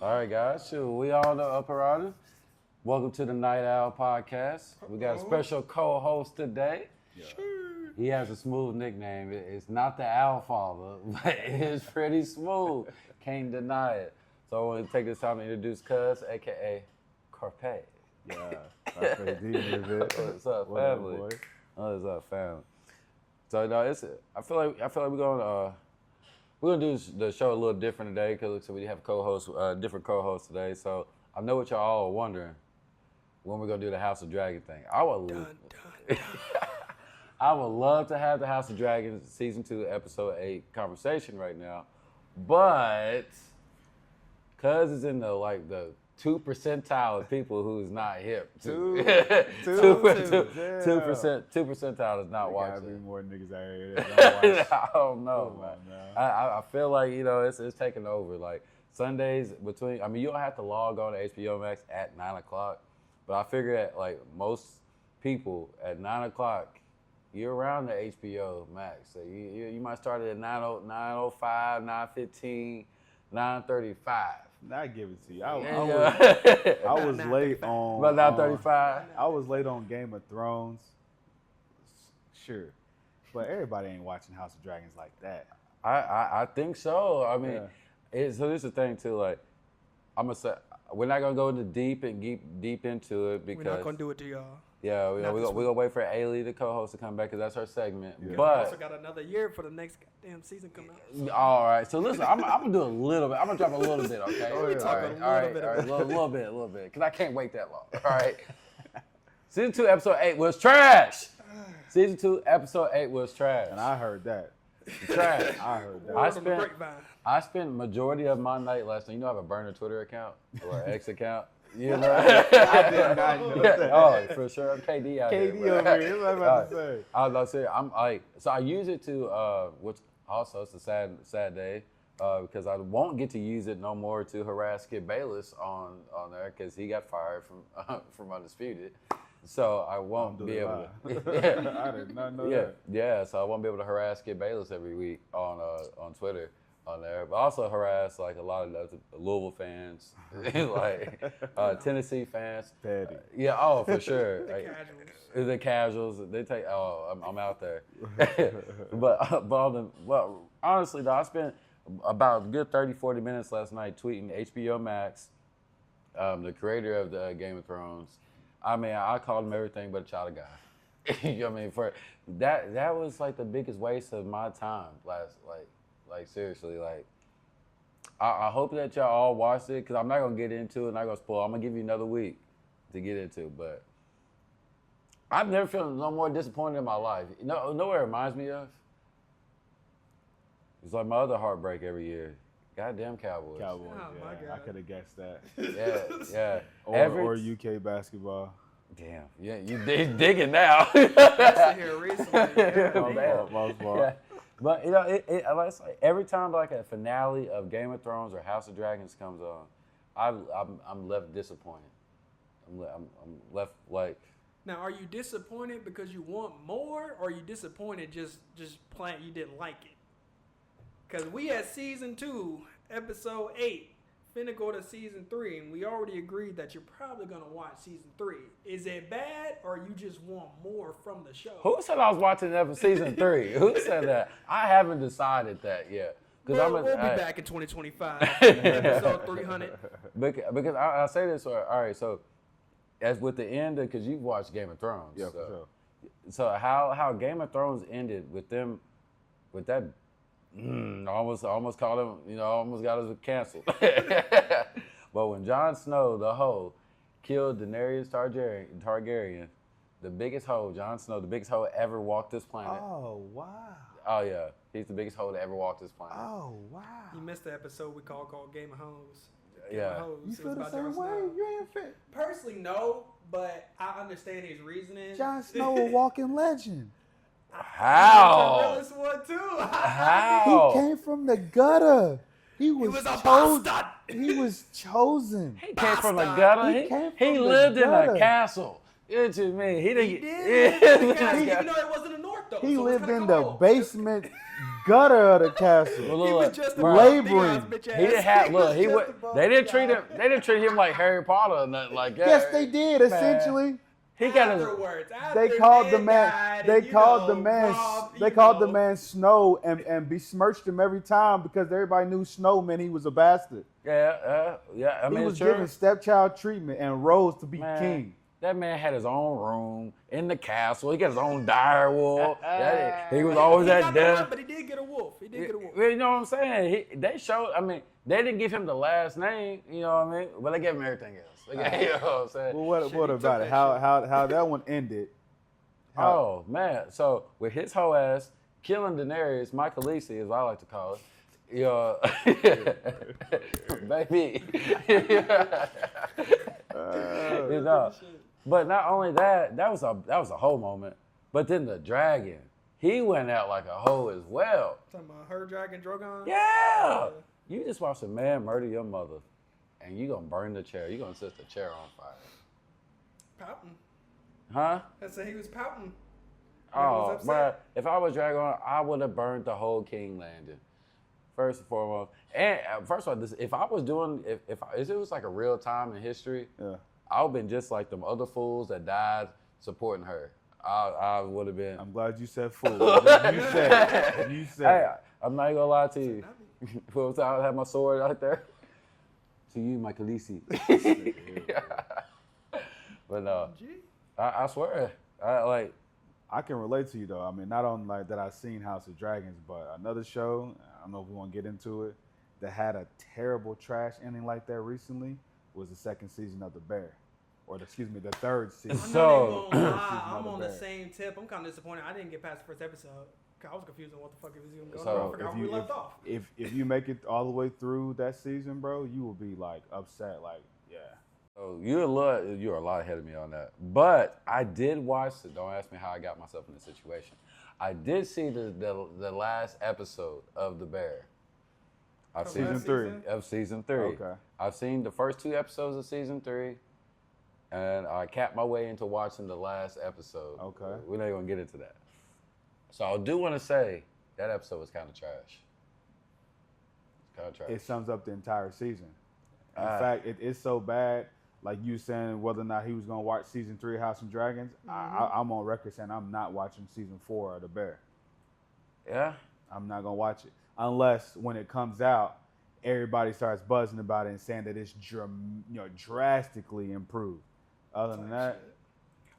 All right, guys. Shoot, we on the upper order. Welcome to the Night Owl Podcast. We got a special co-host today. Yeah. He has a smooth nickname. It's not the Owl Father, but it's pretty smooth. Can't deny it. So I want to take this time to introduce Cuz, a.k.a. Carpe. Yeah. Carpe Diem, What's up, family? What's up, family? So no, I feel like we're gonna do the show a little different today because we have different co-hosts today. So I know what y'all all are wondering when we're gonna do the House of Dragon thing. I would love to have the House of Dragons season 2, episode 8 conversation right now, but Cuz is in the 2 percentile of people who's not hip. 2 percentile is not watching. Gotta be more niggas out here that don't watch. I don't know, man. I feel like it's taking over. Like Sundays you don't have to log on to HBO Max at 9:00, but I figure that like most people at 9:00, you're around the HBO Max. So you might start at 9:05, 9:15, 9:35. Not give it to you. I was late on. About 9:35. I was late on Game of Thrones. Sure, but everybody ain't watching House of Dragons like that. I think so. I mean, so this is the thing too. Like, I'm gonna say we're not gonna go into deep into it because we're not gonna do it to y'all. Yeah, we're gonna wait for Ailey, the co-host, to come back because that's her segment. Yeah. But we also got another year for the next goddamn season coming out. All right, so listen, I'm gonna do a little bit. I'm gonna drop a little bit, okay? All right, a little bit, because I can't wait that long. All right. Season 2, episode 8 was trash. Season 2, episode 8 was trash. And I heard that. Trash. I heard that. I spent majority of my night last night. You know, I have a burner Twitter account or X account. You know, I did not know that. Oh, for sure. KD out KD here. over here. What am I about to say? I was about to say, I'm like, so I use it to, which also it's a sad day, because I won't get to use it no more to harass Skip Bayless on there because he got fired from Undisputed. So I won't be able to. I did not know that. Yeah, so I won't be able to harass Skip Bayless every week on Twitter. On there, but also harass like a lot of the Louisville fans, like Tennessee fans. Petty. For sure. The casuals. They take. I'm out there. but honestly, though, I spent about a good 30-40 minutes last night tweeting HBO Max, the creator of the Game of Thrones. I mean, I called him everything but a child of God. You know what I mean? For that was like the biggest waste of my time last Like seriously, like I hope that y'all all watched it because I'm not gonna get into it. Not gonna spoil. I'm gonna give you another week to get into, but I've never felt no more disappointed in my life. You know what it reminds me of? It's like my other heartbreak every year. Goddamn Cowboys. Oh, my God. I could have guessed that. Yeah. Or UK basketball. Damn. Yeah, you digging now. That's here recently. Yeah. But it's like every time like a finale of Game of Thrones or House of Dragons comes on, I'm left disappointed. I'm left like. Now, are you disappointed because you want more, or are you disappointed just playing you didn't like it? Because we had season 2, episode 8, finna go to season 3, and we already agreed that you're probably gonna watch season 3. Is it bad, or you just want more from the show? Who said I was watching season 3? Who said that? I haven't decided that yet. We'll be back in 2025, episode 300. Because I say this, all right, so as with the end, because you've watched Game of Thrones. Yeah, for sure. So how Game of Thrones ended with them, with that, almost called him, almost got us canceled. But when Jon Snow, the hoe, killed Daenerys Targaryen, the biggest hoe, Jon Snow, the biggest hoe ever walked this planet. Oh, wow. Oh, yeah. He's the biggest hoe to ever walk this planet. Oh, wow. You missed the episode we called Game of Hoes. Yeah. You feel the same way? You ain't fit. Personally, no, but I understand his reasoning. Jon Snow, a walking legend. How? He's the realest one, too. How? He came from the gutter. He was a bastard. He was chosen. He came from the gutter. He lived in a castle. What you mean? He didn't. Even though it wasn't the north, though. He so lived in the basement gutter of the castle. He was just laboring. Theon's bitch ass. He didn't have look. He Just would. above They didn't the treat him. eye. They didn't treat him like Harry Potter or nothing like that. Yes, they did. Essentially, He got his. Afterwards, they after called the Ned man. died They and, called the know, man. robbed, They you called the know. man Snow and besmirched him every time because everybody knew Snow meant he was a bastard. Yeah. I mean, He was sure. given stepchild treatment and rose to be Man, king. That man had his own room in the castle. He got his own dire wolf. He was always He at got the one, death. but he did get a wolf. He did get a wolf. You know what I'm saying? They showed. I mean, they didn't give him the last name. You know what I mean? But they gave him everything else. You know what I'm saying? Well, what Shit, he about took it? that How that one ended? Oh man! So with his whole ass killing Daenerys, my Khaleesi, as I like to call it, baby. You know. But not only that, that was a whole moment. But then the dragon, he went out like a hoe as well. Talking about her dragon Drogon. Yeah. You just watched a man murder your mother, and you gonna burn the chair. You gonna set the chair on fire. Pouting. Huh? I said he was pouting. Oh, upset. but if I was Dragon, I would have burned the whole King Landing. First and foremost, and first of all, if I was doing, if it was like a real time in history, Yeah. I would have been just like them other fools that died supporting her. I would have been. I'm glad you said fool. You said. You Hey, said. I'm not gonna lie to you. What was I have my sword out there? To you, my Khaleesi. But no, Gee. I swear, I can relate to you though. I mean, not only like that I've seen House of Dragons, but another show. I don't know if we want to get into it. That had a terrible trash ending like that recently was the second season of The Bear, or the third season. I'm So- not even gonna lie. Season I'm of on The the Bear. same tip. I'm kind of disappointed. I didn't get past the first episode. 'Cause I was confused on what the fuck it was even going So, on. I forgot where we left off. if you make it all the way through that season, bro, you will be like upset. Like, yeah. Oh, you're a lot ahead of me on that. But I did watch it. Don't ask me how I got myself in this situation. I did see the last episode of The Bear. I've seen Season 3. of season 3. Okay. I've seen the first 2 episodes of season 3, and I capped my way into watching the last episode. Okay. We're not gonna get into that. So I do want to say that episode was kind of trash. Kind of trash. It sums up the entire season. In Ah. fact, it's so bad. Like you saying whether or not he was gonna watch season 3 of House of Dragons, I'm on record saying I'm not watching season 4 of The Bear. Yeah. I'm not gonna watch it unless when it comes out, everybody starts buzzing about it and saying that it's drastically improved. Other than that,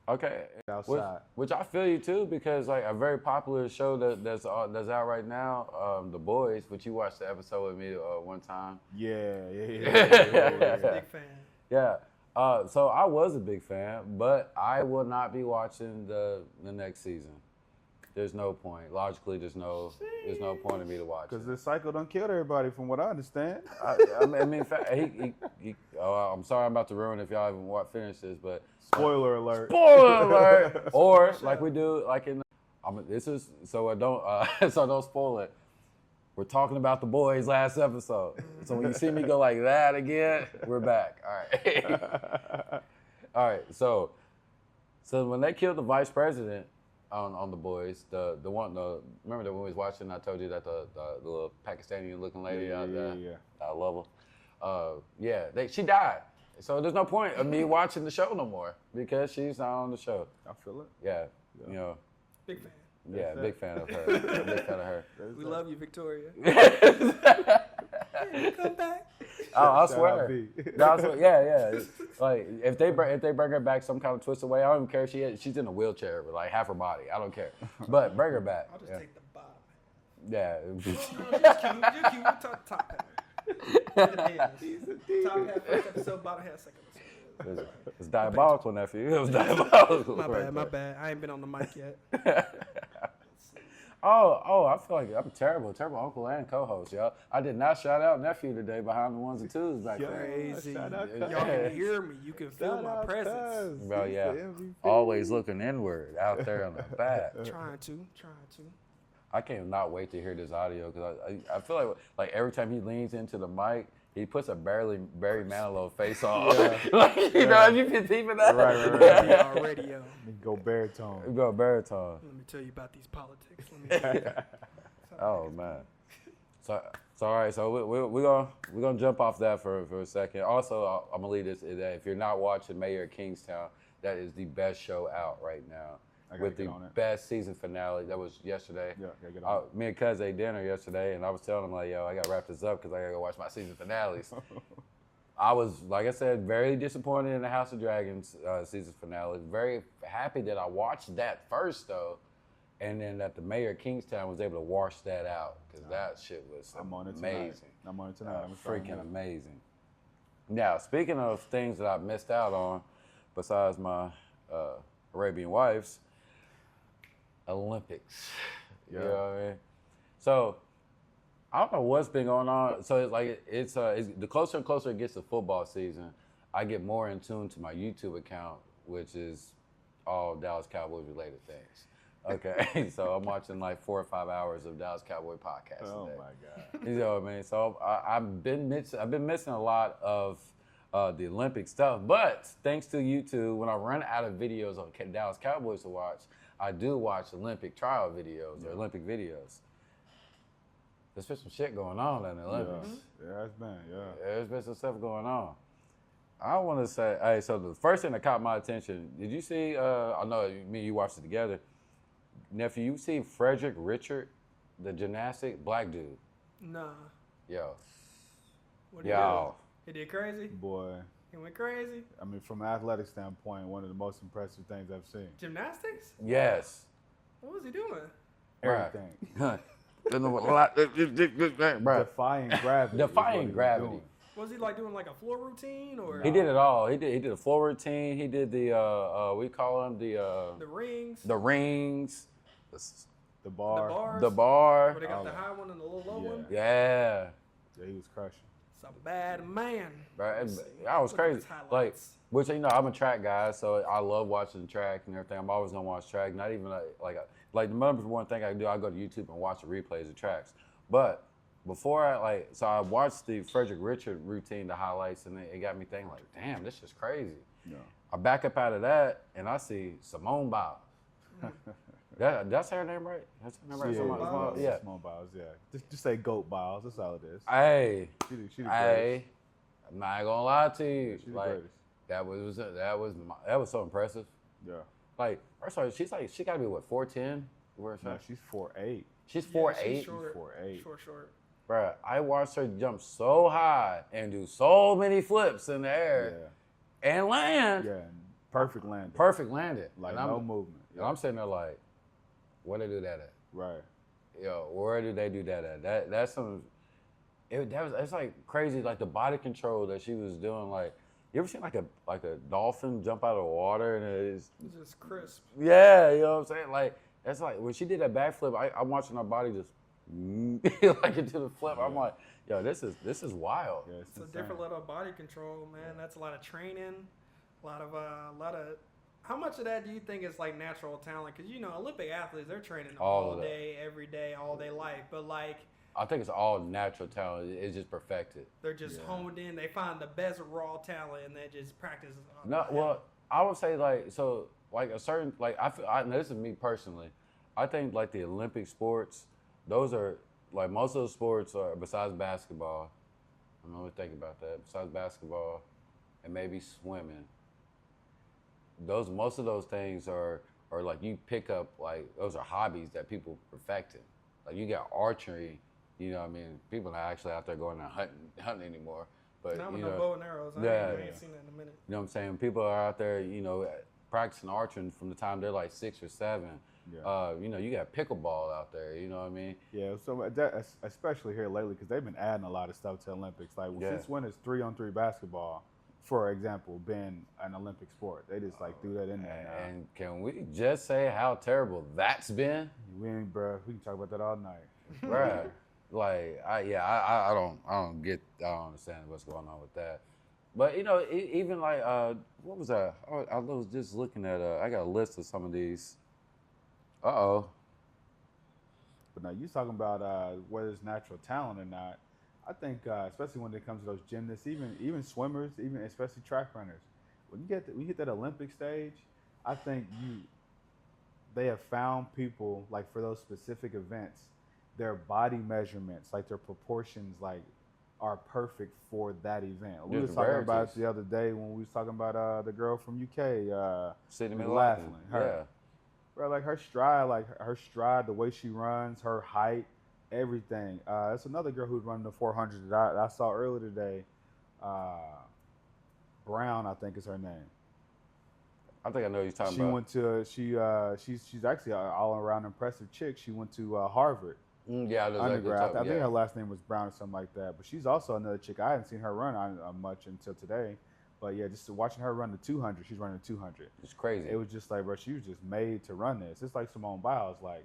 Okay. outside. Which I feel you too, because like a very popular show that's out right now, The Boys. Which you watched the episode with me one time. Yeah. Big fan. Yeah. So I was a big fan, but I will not be watching the next season. There's no point. Logically, there's no point in me to watch. Because the cycle done killed everybody, from what I understand. I mean, in fact, I'm sorry, I'm about to ruin it if y'all haven't finished this, but Spoiler alert. spoiler alert. Or like we do, like in this is so I don't so don't spoil it. We're talking about The Boys last episode. So when you see me go like that again, we're back. All right. All right. So when they killed the vice president on The Boys, the one remember that when we was watching, I told you that the little Pakistani looking lady out there. Yeah. I love her. She died. So there's no point of me watching the show no more because she's not on the show. I feel it. Yeah. You know. Big fan. Yeah, That's big fan of her. Big fan of her. We love you, Victoria. Come back. Oh, I Shout swear. out B. No, I swear. Yeah. Like if they bring her back some kind of twisted way, I don't even care if she's in a wheelchair with like half her body. I don't care. But bring her back. I'll just Yeah. take the bottom. Yeah. No, you're cute. We'll talk top half. It depends. Top half first episode, bottom half second episode. It's diabolical, nephew. It was diabolical. My right bad, my there. bad. I ain't been on the mic yet. Oh, I feel like I'm terrible uncle and co-host, y'all. I did not shout out nephew today behind the ones and twos back there. Crazy. Shout out Y'all can hear me. You can feel my presence. Bro, yeah. Always looking inward out there on the back. Trying to. I can't not wait to hear this audio because I feel like every time he leans into the mic, he puts a Barry Manilow face on. Like, you know, have you been peeping that? Right. Radio. Go baritone. Go baritone. Let me tell you about these politics. Let me tell you. Oh man. So all right. So we're gonna jump off that for a second. Also, I'm gonna leave this. That if you're not watching Mayor of Kingstown, that is the best show out right now. With the best season finale. That was yesterday. Yeah, gotta get on it. Me and Cuz ate dinner yesterday, and I was telling him like, yo, I gotta wrap this up because I gotta go watch my season finales. I was, like I said, very disappointed in the House of Dragons season finale. Very happy that I watched that first though. And then that the Mayor of Kingstown was able to wash that out because that shit was amazing. I'm on it tonight. Freaking amazing. Now, speaking of things that I missed out on, besides my Arabian wives, Olympics. Yeah. You know what I mean? So, I don't know what's been going on. So it's like it's the closer and closer it gets to football season, I get more in tune to my YouTube account, which is all Dallas Cowboys related things. Okay, so I'm watching like 4 or 5 hours of Dallas Cowboy podcasts. Oh today. my God! You know what I mean? So I've been missing a lot of the Olympic stuff, but thanks to YouTube, when I run out of videos of Dallas Cowboys to watch, I do watch Olympic trial videos or Olympic videos. There's been some shit going on in the Olympics. Yeah, it's been, There's been some stuff going on. I want to say, hey, so the first thing that caught my attention, did you see, I know me and you watched it together, nephew, you see Frederick Richard, the gymnastic black dude? Nah. Yo. What did he do? He did crazy? Boy. He went crazy? I mean, from an athletic standpoint, one of the most impressive things I've seen. Gymnastics? Yes. What was he doing? Everything. Defying gravity. Defying gravity. Was he like doing like a floor routine or? He did it all. He did a floor routine. He did the we call them the rings. The rings. The bar. bars. The bar. Where they got the high one and the little low one. Yeah. Yeah, he was crushing. Some bad man. Right. That was crazy. Like, which I'm a track guy, so I love watching track and everything. I'm always gonna watch track. Not even like the number one thing I do, I go to YouTube and watch the replays of tracks. But before I watched the Frederick Richard routine, the highlights, and it got me thinking like, damn, this is crazy. Yeah. I back up out of that and I see Simone Biles. That's her name, right? That's her name, right? Simone Biles, yeah. Just say Goat Biles. That's all it is. Hey, she the greatest. I'm not gonna lie to you. She's the greatest. That was so impressive. Yeah. Like, first of all, she gotta be what, 4'10"? No, she's 4'8". She's 4'8". She's 4'8". Short. Bruh, I watched her jump so high and do so many flips in the air and land. Yeah, perfect landing. Perfect landing. Like no movement. And I'm sitting there like, where they do that at? Right. Yo, where do they do that at? That's some. It's like crazy, like the body control that she was doing. Like, you ever seen like a dolphin jump out of the water and it's just crisp. Yeah, you know what I'm saying? Like, that's like when she did that backflip. I'm watching her body just like into the flip. I'm like, yo, this is wild. Yeah, it's a different level of body control, man. That's a lot of training, a lot of. How much of that do you think is like natural talent? Because Olympic athletes, they're training all day, every day, all day life. But like, I think it's all natural talent. It's just perfected. They're just honed in. They find the best raw talent and they just practice. No, well, I would say a certain now this is me personally. I think like the Olympic sports, those are like most of those sports are besides basketball. I'm gonna think about that. Besides basketball, and maybe swimming. Most of those things are like you pick up like those are hobbies that people perfected. Like you got archery, you know what I mean? People are not actually out there going out hunting anymore. But not with no bow and arrows. I ain't seen that in a minute. You know what I'm saying? People are out there, practicing archery from the time they're like 6 or 7. Yeah. You got pickleball out there, you know what I mean? Yeah, so that, especially here lately, because they've been adding a lot of stuff to Olympics. Like, since when has 3-on-3 basketball, for example, been an Olympic sport? They just threw that in there now. And can we just say how terrible that's been? We can talk about that all night. Bruh, I don't understand what's going on with that. But even like what was that? I was just looking at I got a list of some of these. But now you talking about whether it's natural talent or not. I think especially when it comes to those gymnasts, even swimmers, even especially track runners, when you hit that Olympic stage, I think they have found people like for those specific events their body measurements, like their proportions, like are perfect for that event. We There's was talking about rarities. it the other day when we was talking about the girl from UK, Sydney with McLaughlin. Laughlin, her. Bro, like her stride, the way she runs, her height, everything. It's another girl who's running the 400 that I saw earlier today. Brown, I think is her name. I think I know what you're talking She about. went to she's actually an all around impressive chick. She went to Harvard Yeah, I know exactly what you're undergrad. talking I about. think her last name was Brown or something like that. But she's also another chick. I hadn't seen her run much until today. But yeah, just watching her run the 200, she's running the 200. It's crazy. It was just like, bro, she was just made to run this. It's like Simone Biles, like,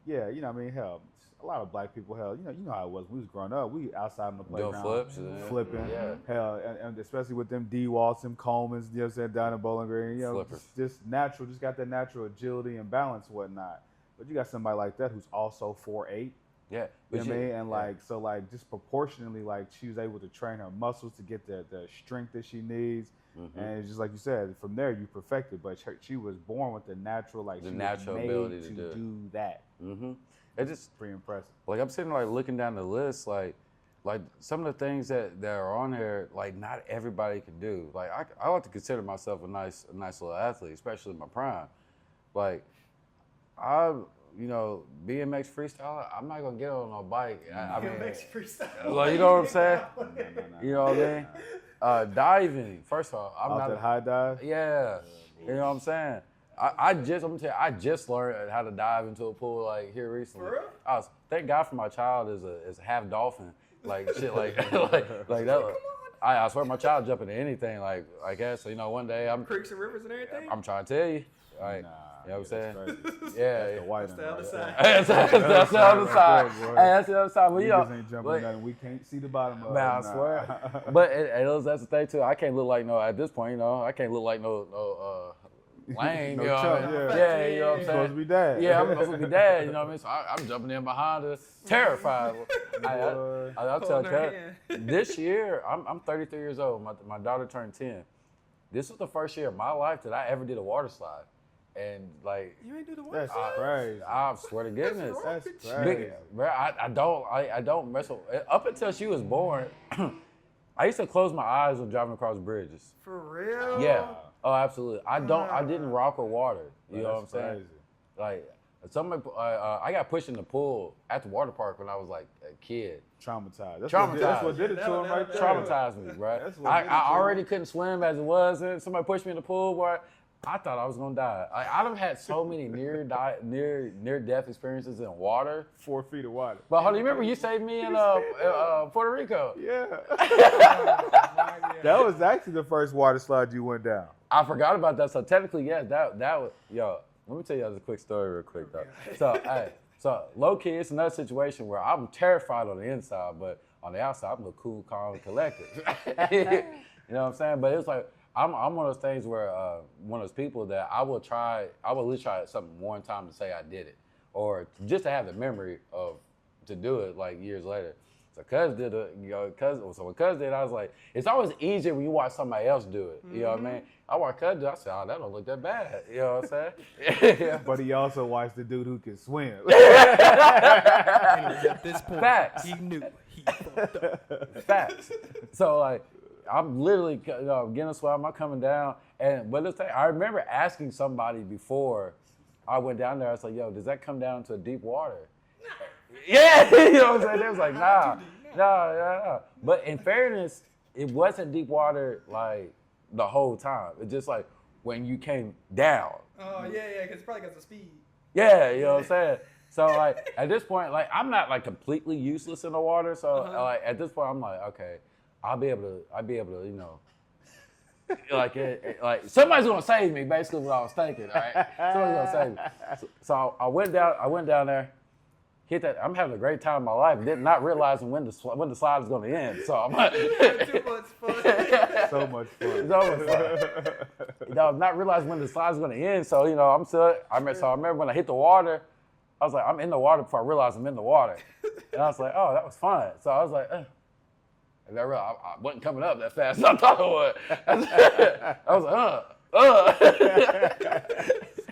yeah, you know what I mean? Hell, a lot of black people, hell, you know how it was. We was growing up. We outside on the Doing playground. flips. Flipping. Yeah. Hell, and especially with them D Waltz, them Colemans, you know what I'm saying, down in Bowling Green. You know, Flippers. just natural, just got that natural agility and balance and whatnot. But you got somebody like that who's also 4'8". Yeah. You know what I mean? And like, so like just proportionally, like she was able to train her muscles to get the strength that she needs. Mm-hmm. And it's just like you said, from there you perfect it. But she was born with the natural, like The she natural was made ability to to do do that. Mm-hmm. It just, Pretty impressive. like, I'm sitting like looking down the list, like some of the things that are on there, like not everybody can do. Like I like to consider myself a nice little athlete, especially in my prime. Like BMX freestyler, I'm not gonna get on a bike. I mean, BMX freestyle. like, you know what I'm saying? No. You know what I mean? Diving. First of all, I'm Off not that high dive. Yeah, you know what I'm saying. I'm gonna tell you, I just learned how to dive into a pool like here recently. For real? Thank God for my child is a half dolphin, like shit, like like that. I swear my child jump into anything like that. So one day Creeks and rivers and everything? I'm trying to tell you, like Nah, you know what I'm saying? that's crazy. Yeah, That's the white That's one the other right side. there. that's the other side. Right there, boy. Hey, that's the other side. But Niggas ain't jumping but- nothing. We can't see the bottom of it. Man, I Nah. swear. But that's the thing too. I can't look like at this point, I can't look like no lame. No you know what I chump, mean? yeah. Yeah, you know what I'm You're saying? supposed to be dad. Yeah, I'm supposed to be dad. You know what I mean? So I'm jumping in behind her, terrified. Boy. I'll tell Holding her you, this year I'm 33 years old. My daughter turned 10. This was the first year of my life that I ever did a water slide, and like You ain't do the one That's side? crazy. I swear to goodness. That's Big- crazy. Bro, I don't mess with. Up until she was born, I used to close my eyes when driving across bridges. For real? Yeah. Oh, absolutely. I didn't rock with water. You know what I'm That's saying? crazy. Like I got pushed in the pool at the water park when I was like a kid. Traumatized. Traumatized. That's what did it to him right there. Traumatized me, bro. That's what I did it to already him. couldn't swim as it was, and somebody pushed me in the pool, boy. I thought I was gonna die. I done had so many near death experiences in water. 4 feet of water. But hold on, you remember you saved me in Puerto Rico? Yeah. Oh, That was actually the first water slide you went down. I forgot about that. So technically, yes, that was Let me tell you guys a quick story real quick though. So low key, it's another situation where I'm terrified on the inside, but on the outside, I'm cool, calm, and collected. You know what I'm saying? But it's like I'm one of those things where one of those people that I will at least try something one time to say I did it, or just to have the memory to do it like years later. So Cuz did it, when Cuz did it, I was like, it's always easier when you watch somebody else do it. You know what I mean? I watched Cuz do it, I said, oh, that don't look that bad. You know what I'm saying? Yeah. But he also watched the dude who can swim. At this point, Facts. he knew he fucked up. Facts. So like, I'm literally getting a swim, I'm coming down, but this thing, I remember asking somebody before I went down there. I was like, yo, does that come down to deep water? Yeah, you know what I'm saying? They was like, nah. But in fairness, it wasn't deep water like the whole time. It's just like when you came down. Oh, yeah, because probably because of speed. Yeah, you know what I'm saying? So like at this point, like I'm not like completely useless in the water. So like at this point, I'm like, okay, I'll be able to, like somebody's gonna save me. Basically, what I was thinking. All right, somebody's gonna save me. So I went down there. Hit that. I'm having a great time in my life. Not realizing when the slide is going to end. So I'm like, Too much fun. So much fun. Not realizing when the slide is going to end. So I'm still. I remember when I hit the water, I was like, I'm in the water before I realized I'm in the water, and I was like, oh, that was fun. So I was like, and I wasn't coming up that fast. I thought it would. I was like,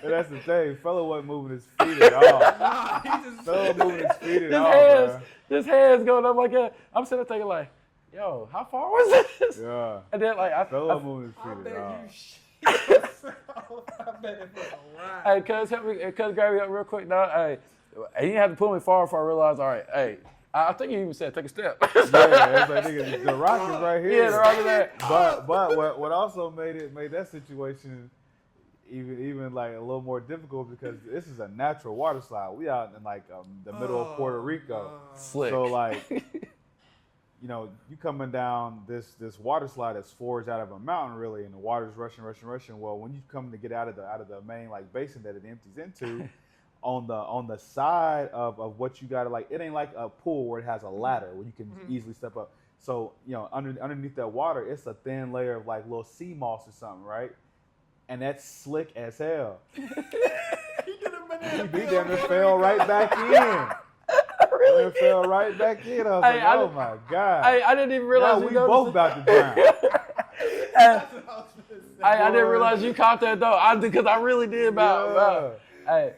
that's the thing. Fella wasn't moving his feet at all. Nah, he just Fella wasn't moving his feet at all, bro. His hands going up like that. I'm sitting there thinking like, yo, how far was this? Yeah. And then like Fella wasn't moving his I feet bet at all. you shit. I bet it was a ride. Hey, cuz help me, cuz grab me up real quick now. Hey, he didn't have to pull me far before I realized, all right, hey, I think he even said take a step. Yeah, it's like nigga, the rock is right here. Yeah, the rock is there. But what also made that situation even like a little more difficult because this is a natural water slide. We out in like the middle of Puerto Rico. Slick. So like, you know, you coming down this water slide that's forged out of a mountain really, and the water's rushing. Well, when you come to get out of the main like basin that it empties into, on the side of what you gotta like, it ain't like a pool where it has a ladder where you can easily step up. So, you know, underneath that water, it's a thin layer of like little sea moss or something, right? And that's slick as hell. He damn near fell right back in. Really? Fell right back in. I was like, oh my God. I didn't even realize now you we both about to drown. I didn't realize you caught that though. Because I really did about. Hey,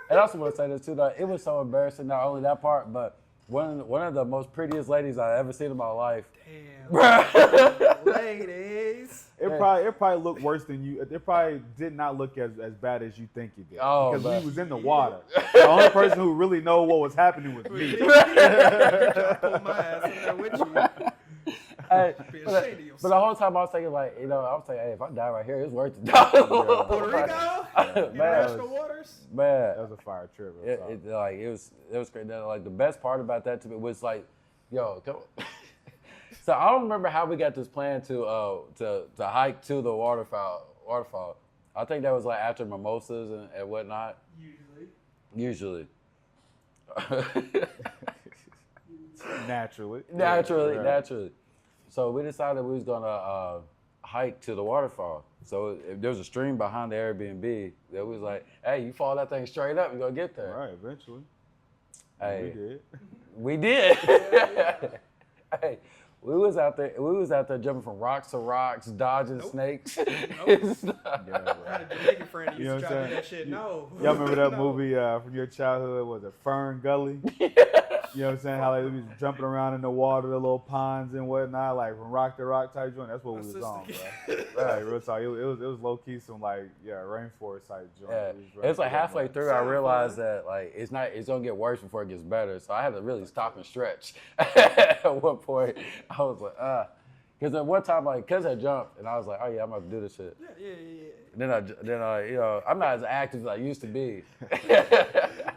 and I also want to say this too though. It was so embarrassing, not only that part, but one of the most prettiest ladies I've ever seen in my life. Damn. Ladies. It probably looked worse than you. It probably did not look as bad as you think it did. Oh, because man. we was in the water. The only person who really know what was happening was me. Pull my ass in there with you. Hey, Be but ashamed of yourself. the whole time I was thinking like, you know, I was thinking, hey, if I die right here, it's worth it. Puerto Rico? International waters? Man, That was a fire trip. it was great. Like the best part about that to me was like, yo, come on. So I don't remember how we got this plan to hike to the waterfall. I think that was like after mimosas and whatnot. Usually. Naturally. Naturally. So we decided we was gonna hike to the waterfall. So if there was a stream behind the Airbnb that was like, hey, you follow that thing straight up, you're gonna get there. Right, eventually. Hey, We did. Hey, we was out there jumping from rocks to rocks, dodging snakes. I had a Jamaican friend who used to try to do that shit. No. Y'all remember that movie from your childhood? Was it Fern Gully? You know what I'm saying? How they was jumping around in the water, the little ponds and whatnot, like from rock to rock type joint. That's what we was on, bro. Like, real talk. It was low key some like rainforest type joint. Yeah. It's like halfway through I realized that like it's gonna get worse before it gets better. So I had to really stop and stretch. At one point, I was like, because at one time like cuz I jumped and I was like, oh yeah, I'm about to do this shit. Yeah. Then I you know, I'm not as active as I used to be.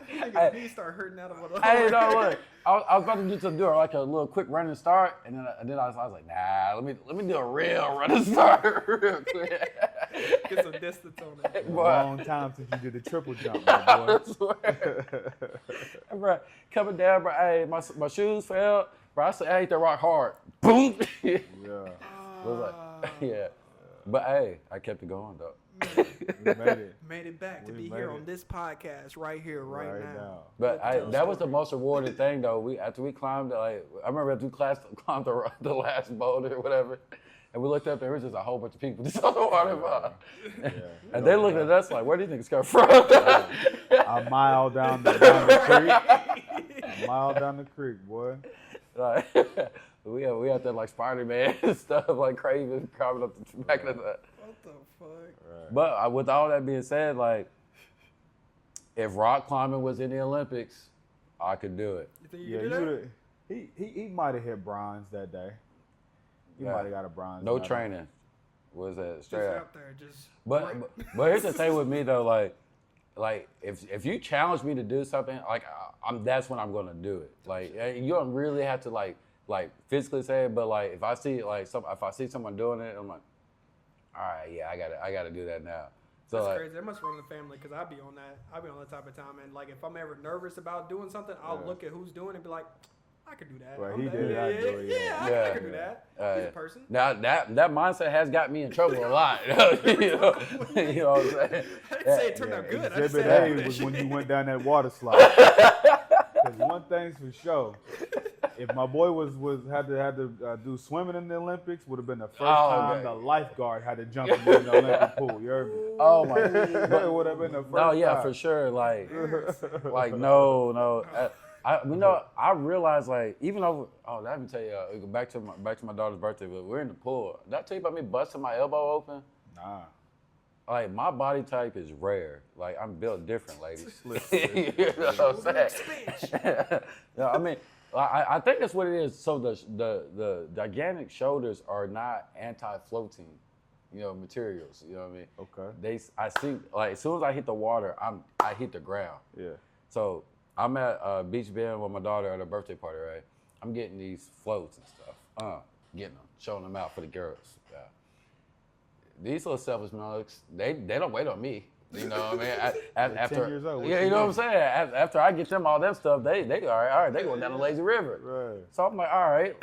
Niggas knees start hurting out of what. Hey, no, look. I was about to do like a little quick running start, and then I was like, nah, let me do a real running start real quick. Get some distance on it. A long time since you did the triple jump, my boy. I swear. Bro, coming down, bro. Hey, my shoes fell. Bro, I hit the rock hard. Boom. Yeah. Yeah. But hey, I kept it going though. We Made it back to We be made here it. on this podcast right here, right now. But that was the most rewarding thing though. After we climbed, like I remember after we climbed the last boulder or whatever, and we looked up and there was just a whole bunch of people just on the waterfall. Yeah. And they looked at us like, where do you think it's coming from? A mile down the creek. A mile down the creek, boy. Like, we out there like Spider-Man and stuff, like Craven climbing up the back of the. What the fuck? Right. But with all that being said, like, if rock climbing was in the Olympics, I could do it. You think you could do that? He might have hit bronze that day. He might have got a bronze. No medal. training. Was that Just straight out up? there, just. But here's the thing with me though, like if you challenge me to do something, like that's when I'm gonna do it. Like you don't really have to like physically say it, but like if I see someone doing it, I'm like, all right, yeah, I gotta do that now. So That's like, crazy. That must run in the family because I'll be on that type of time. And like if I'm ever nervous about doing something, I'll look at who's doing it and be like, I could do that. Well, I'm he that- did it, I do it, yeah. I could do that. He's a person. Now that mindset has got me in trouble a lot. you know what I'm saying? I didn't say it turned out good. I just Exhibit said I A do that was shit. when you went down that water slide. Because one thing's for sure, If my boy had to do swimming in the Olympics, would have been the first time the lifeguard had to jump in the Olympic pool. You heard me? Oh my! It would have been the first. No, yeah, time. for sure. Like no. I realized like even though let me tell you back to my daughter's birthday, but we're in the pool. Did I tell you about me busting my elbow open? Nah. Like my body type is rare. Like I'm built different, ladies. You know what I'm saying? No, I mean, I think that's what it is. So the gigantic shoulders are not anti-floating, materials. You know what I mean? Okay. I see like as soon as I hit the water, I hit the ground. Yeah. So I'm at Beach Bend with my daughter at her birthday party, right? I'm getting these floats and stuff. Getting them, showing them out for the girls. Yeah. These little selfish mugs, they don't wait on me. You know what I mean? After 10 years old. Yeah, you know what I'm saying? After I get them all them stuff, they all right, they going down the lazy river. Right. So I'm like, all right.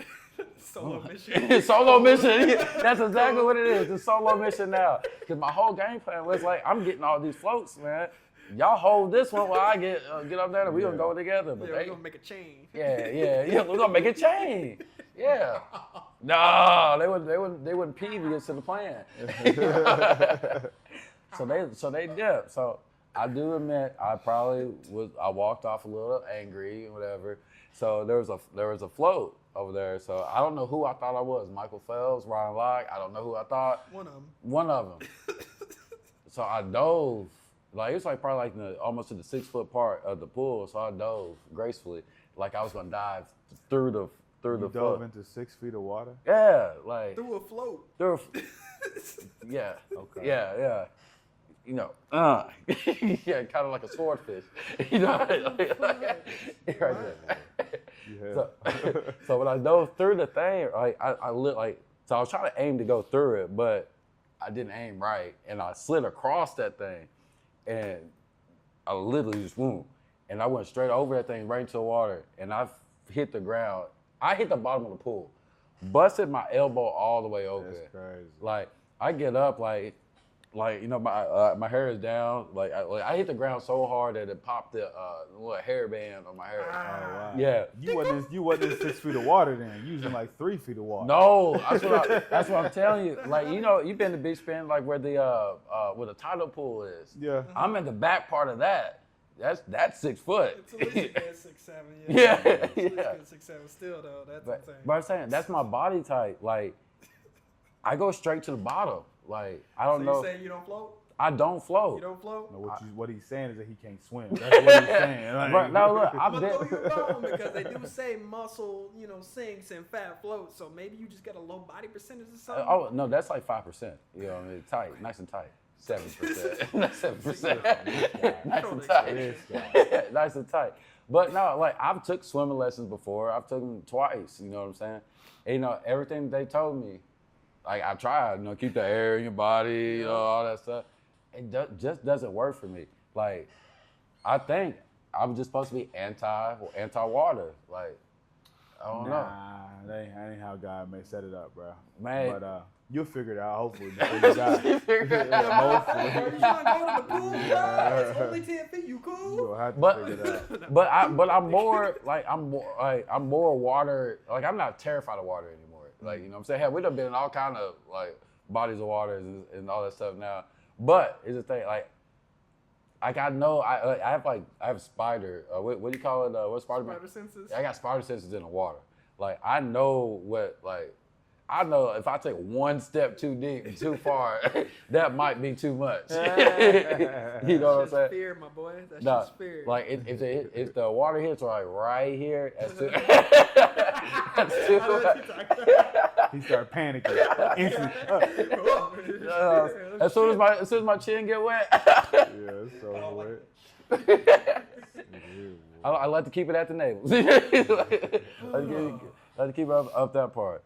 Solo mission. Solo mission. That's exactly what it is. It's solo mission now. Because my whole game plan was like, I'm getting all these floats, man. Y'all hold this one while I get up there and we gonna go together. But we're gonna make a chain. Yeah, we're gonna make a chain. Yeah. No, they wouldn't previous to the plan. So they dipped. So I do admit I walked off a little angry or whatever. So there was a float over there. So I don't know who I thought I was. Michael Phelps, Ryan Locke. I don't know who I thought. One of them. So I dove. Like it was like probably like almost to the 6 foot part of the pool. So I dove gracefully, like I was gonna dive through the You dove into 6 feet of water? Yeah, like through a float. Yeah. Okay. Yeah. Yeah, kind of like a swordfish. Right there. Yeah. So when I dove through the thing, like I lit like so I was trying to aim to go through it, but I didn't aim right, and I slid across that thing, and I literally just boom, and I went straight over that thing right into the water, and I hit the ground. I hit the bottom of the pool, busted my elbow all the way open. That's crazy. Like I get up, like my hair is down. Like I hit the ground so hard that it popped the little hairband on my hair. Oh wow. Yeah. You wasn't in 6 feet of water then. You was in like 3 feet of water. No, that's what I'm telling you. Like you've been to Beach Bend, like where the tidal pool is. Yeah. I'm in the back part of that. That's 6 foot. It's at least a good 6'7". Yeah. It's at least a good 6'7". Still though, that's insane. But I'm saying that's my body type. Like I go straight to the bottom. Like I don't know. So you saying you don't float? I don't float. You don't float? No, what he's saying is that he can't swim. That's what he's saying. Like, Right, now look, I'm gonna throw you a bone because they do say muscle, sinks and fat floats. So maybe you just got a low body percentage or something. Oh no, that's like 5%. You know what I mean? Tight, nice and tight. 7%. Not 7%. Nice and tight. Nice and tight. But no, like I've took swimming lessons before. I've taken them twice. You know what I'm saying? And, everything they told me, like I tried. Keep the air in your body. All that stuff. It just doesn't work for me. Like I think I'm just supposed to be anti-water. Like I don't know. That ain't how God may set it up, bro. Man. But you'll figure it out, hopefully, before you die. Hopefully. You trying to go to the pool, bro? It's only 10 feet. You cool? You'll have to figure it out. But I'm more water. Like I'm not terrified of water anymore. Like what I'm saying, hell, we done been in all kind of like bodies of water and all that stuff now. But it's the thing, like I know I have spider. What do you call it? What spider? Spider senses. I got spider senses in the water. Like I know I know if I take one step too deep and too far, that might be too much. You know what I'm saying? Fear, my boy. That's just fear. Like if the water hits right here, that's too. He started panicking instantly. As soon as my chin get wet. Yeah, it's so wet. I like to keep it at the navel. I like to keep it up that part.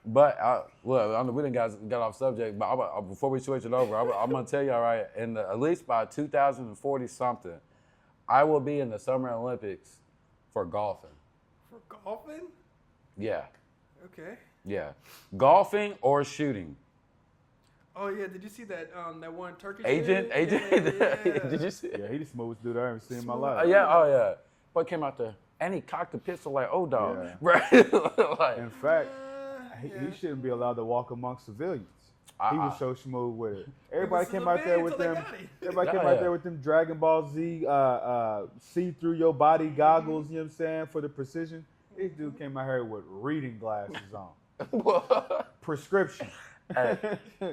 But I know we didn't got off subject. But before we switch it over, I'm gonna tell y'all right. At least by 2040 something, I will be in the Summer Olympics for golfing. For golfing? Yeah. Okay. Yeah, golfing or shooting. Oh yeah, did you see that that one Turkish agent? Yeah. Did you see? Yeah, he the smoothest dude I ever seen in my life. Oh yeah. What came out there? And he cocked the pistol like, oh, dog. Yeah. Right? Like, In fact, yeah. he shouldn't be allowed to walk amongst civilians. He was so smooth with it. He Everybody was came out there with them. Everybody came out there with them Dragon Ball Z see through your body goggles. You know what I'm saying, for the precision. This dude came out here with reading glasses on. Prescription. Hey,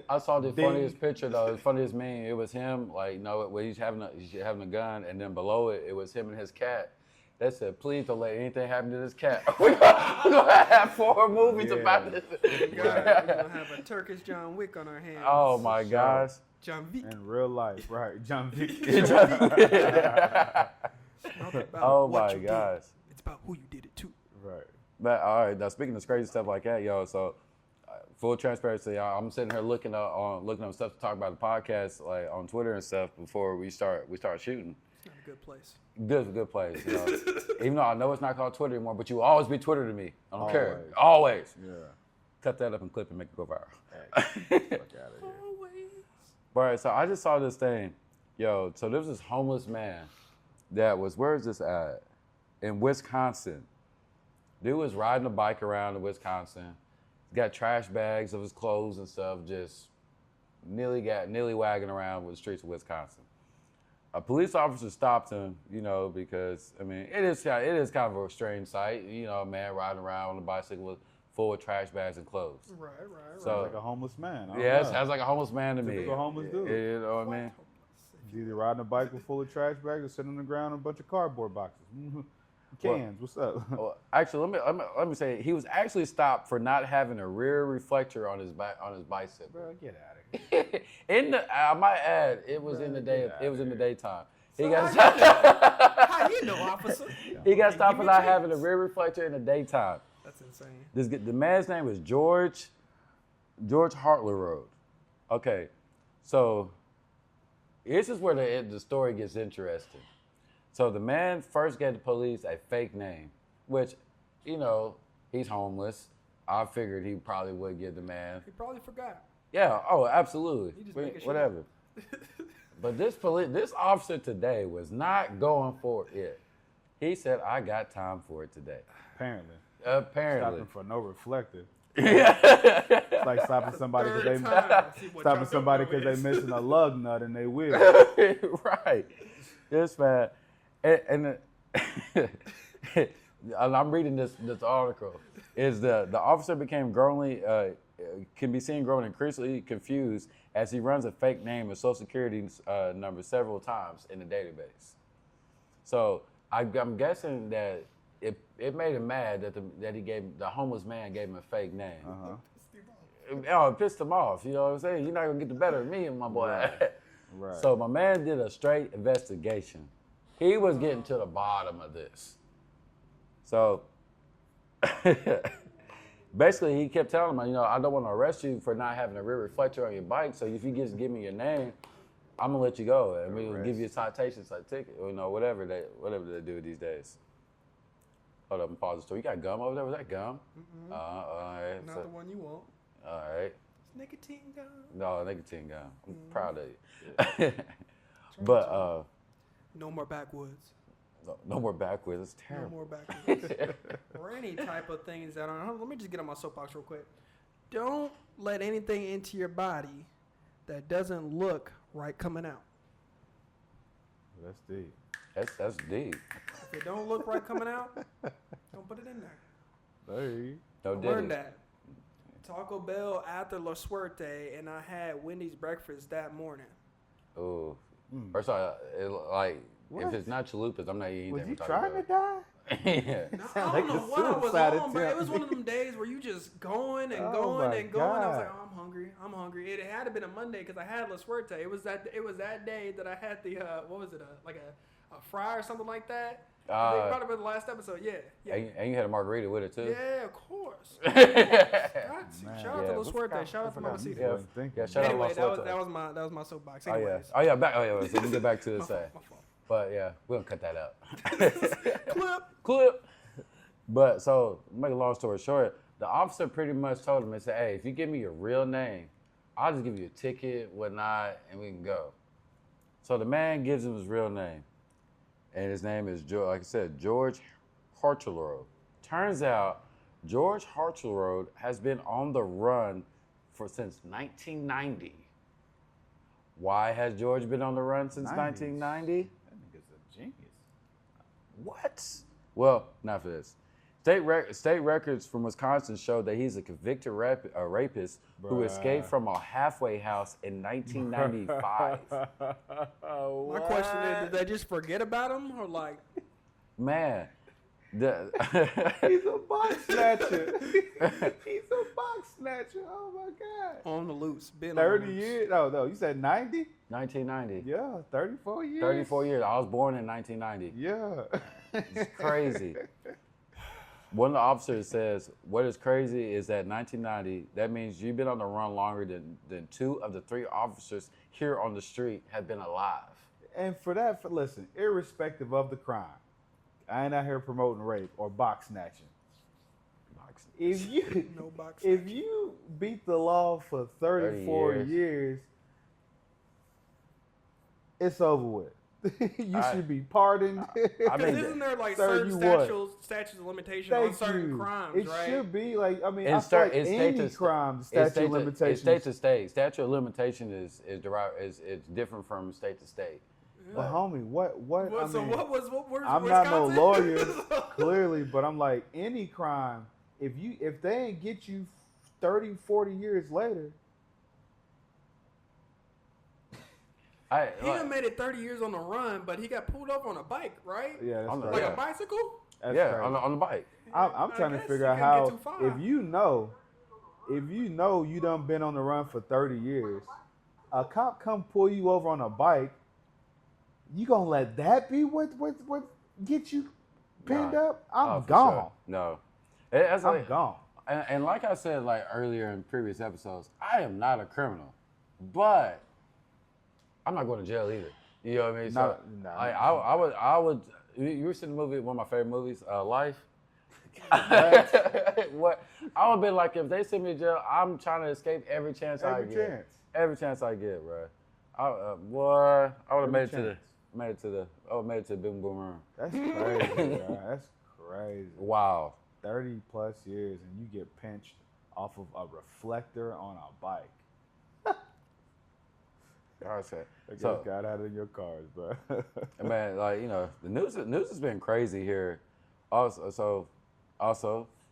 I saw the Ding. funniest picture though. The funniest meme. It was him, like, you know, where he's having a gun, and then below it, it was him and his cat. They said, "Please don't let anything happen to this cat." We're gonna have 4 movies about this. We're gonna have a Turkish John Wick on our hands. Oh my gosh. John Wick. In real life, right? John Vick. Oh my gosh. It's about who you did it to. Right. But all right, now speaking of crazy stuff like that, yo, so full transparency, I'm sitting here looking up stuff to talk about the podcast, like on Twitter and stuff before we start shooting. It's not a good place. Good place. You know? Even though I know it's not called Twitter anymore, but you always be Twitter to me. I don't care. Always. Yeah. Cut that up and clip and make it go viral. Fuck out of here. Always. All right, so I just saw this thing. Yo, so there was this homeless man that was, where is this at? In Wisconsin. Dude was riding a bike around in Wisconsin. He's got trash bags of his clothes and stuff, just nearly wagging around with the streets of Wisconsin. A police officer stopped him, you know, because, I mean, it is kind of a strange sight, you know, a man riding around on a bicycle full of trash bags and clothes. Right. So, Like a homeless man. Yeah, it sounds like a homeless man to me. Typical homeless dude. You know what I mean? He's either riding a bike with full of trash bags or sitting on the ground in a bunch of cardboard boxes. Cans, what's up? Well, actually, let me say, he was actually stopped for not having a rear reflector on his bicycle. Bro, get out of here. I might add, it was in the day. It was in the daytime. He got How you know, officer? he got stopped for not having a rear reflector in the daytime. That's insane. The man's name was George Hartler Road. Okay, so this is where the story gets interesting. So the man first gave the police a fake name, which, you know, he's homeless. I figured he probably would give the man. He probably forgot. Yeah. Oh, absolutely. He just making shit Whatever. But this officer today was not going for it. He said, "I got time for it today." Apparently. Apparently. Stopping for no reflector. Yeah. It's like stopping somebody because they missing a lug nut in their wheel. Right. This man. And I'm reading this article. Is the officer can be seen growing increasingly confused as he runs a fake name and social security number several times in the database. So I'm guessing that it made him mad that the homeless man gave him a fake name. Oh, it pissed him off. You know what I'm saying? You're not gonna get the better of me, my boy. Right. So my man did a straight investigation. He was getting to the bottom of this. So basically, he kept telling him, you know, I don't want to arrest you for not having a rear reflector on your bike. So if you just give me your name, I'm gonna let you go, and we'll give you a citation, ticket, or, you know, whatever they do these days. Hold up and pause the story. You got gum over there? Was that gum? Mm-mm. All right. Not the one you want. All right. It's nicotine gum. No, nicotine gum. I'm proud of you. But no more backwoods. no more backwards. It's No terrible. more backwoods. Or any type of things that are. Let me just get on my soapbox real quick. Don't let anything into your body that doesn't look right coming out. That's deep. That's deep. If it don't look right coming out, don't put it in there. Hey. No I diddy. learned that. Taco Bell after La Suerte, and I had Wendy's breakfast that morning. Ooh. First of all, if What? it's not chalupas, I'm not eating Was that. you from trying Taco to die? Yeah. No, I Sound don't like know a what I was suicide on, but it was attempt. one of them days where you just going and Oh going my and going. I was God. like, oh, I'm hungry. It had to been a Monday because I had La Suerte. It was that day that I had the what was it? Like a fry or something like that. I think probably the last episode. Yeah. And you had a margarita with it too. Yeah, of course. Yeah. Shout out to La Suerte. Shout out to Mamacita. Yeah, shout out Anyway, La that Suerte. was my soapbox. Oh yeah. Anyways. Oh yeah. So we get back to the My say. fault. But yeah, we're gonna cut that out. Clip. But so, make a long story short, the officer pretty much told him, he said, "Hey, if you give me your real name, I'll just give you a ticket, whatnot, and we can go." So the man gives him his real name, and his name is like I said, George Hartzell. Turns out George Hartzell has been on the run since 1990. Why has George been on the run since 1990? That nigga's a genius. What? Well, not for this. State records from Wisconsin show that he's a convicted rapist who escaped from a halfway house in 1995. My question is, did they just forget about him, or like? Man, He's a box snatcher. He's a box snatcher. Oh my God. On the loose. Been 30 on the loose. years? No, you said 90? 1990. Yeah, 34 years. 34 years. I was born in 1990. Yeah. It's crazy. One of the officers says, what is crazy is that 1990, that means you've been on the run longer than 2 of the 3 officers here on the street have been alive. And for that, listen, irrespective of the crime, I ain't out here promoting rape or box snatching. If you No box if snatching. you beat the law for 34 years, it's over with. You should be pardoned. I Because mean, isn't there like Sir, certain you statutes of limitation on Thank certain you. crimes, It right? should be like, I mean, It's I feel like it's state any to- crime, it's statute state of to- limitations. It's state to state. Statute of limitation is different from state to state. But homie, what? I So mean, what was I'm not no Wisconsin? lawyer, clearly, but I'm like, any crime, if they ain't get you 30, 40 years later, He done made it 30 years on the run, but he got pulled up on a bike, right? yeah, that's I'm crazy. Like Yeah. a bicycle? That's yeah, crazy. on the bike. I'm I trying to guess figure you out couldn't how, get too far. if you know you done been on the run for 30 years, a cop come pull you over on a bike, you gonna let that be what get you pinned Nah. up? I'm Oh, for gone. sure. No. That's I'm like, gone. and like I said like earlier in previous episodes, I am not a criminal, but I'm not going to jail either. You know what I mean? So No. I would. You ever seen the movie? One of my favorite movies, Life. What? I would be like, if they send me to jail, I'm trying to escape every chance I Every get. chance. Every chance I get, bro. Boy, I would have Every made it chance. made it to the Boom Boom Room. That's crazy, bro. That's crazy. Wow. 30 plus years and you get pinched off of a reflector on a bike. I said. I guess So, got out of your cars, bro. man, like, you know, the news has been crazy here. Also,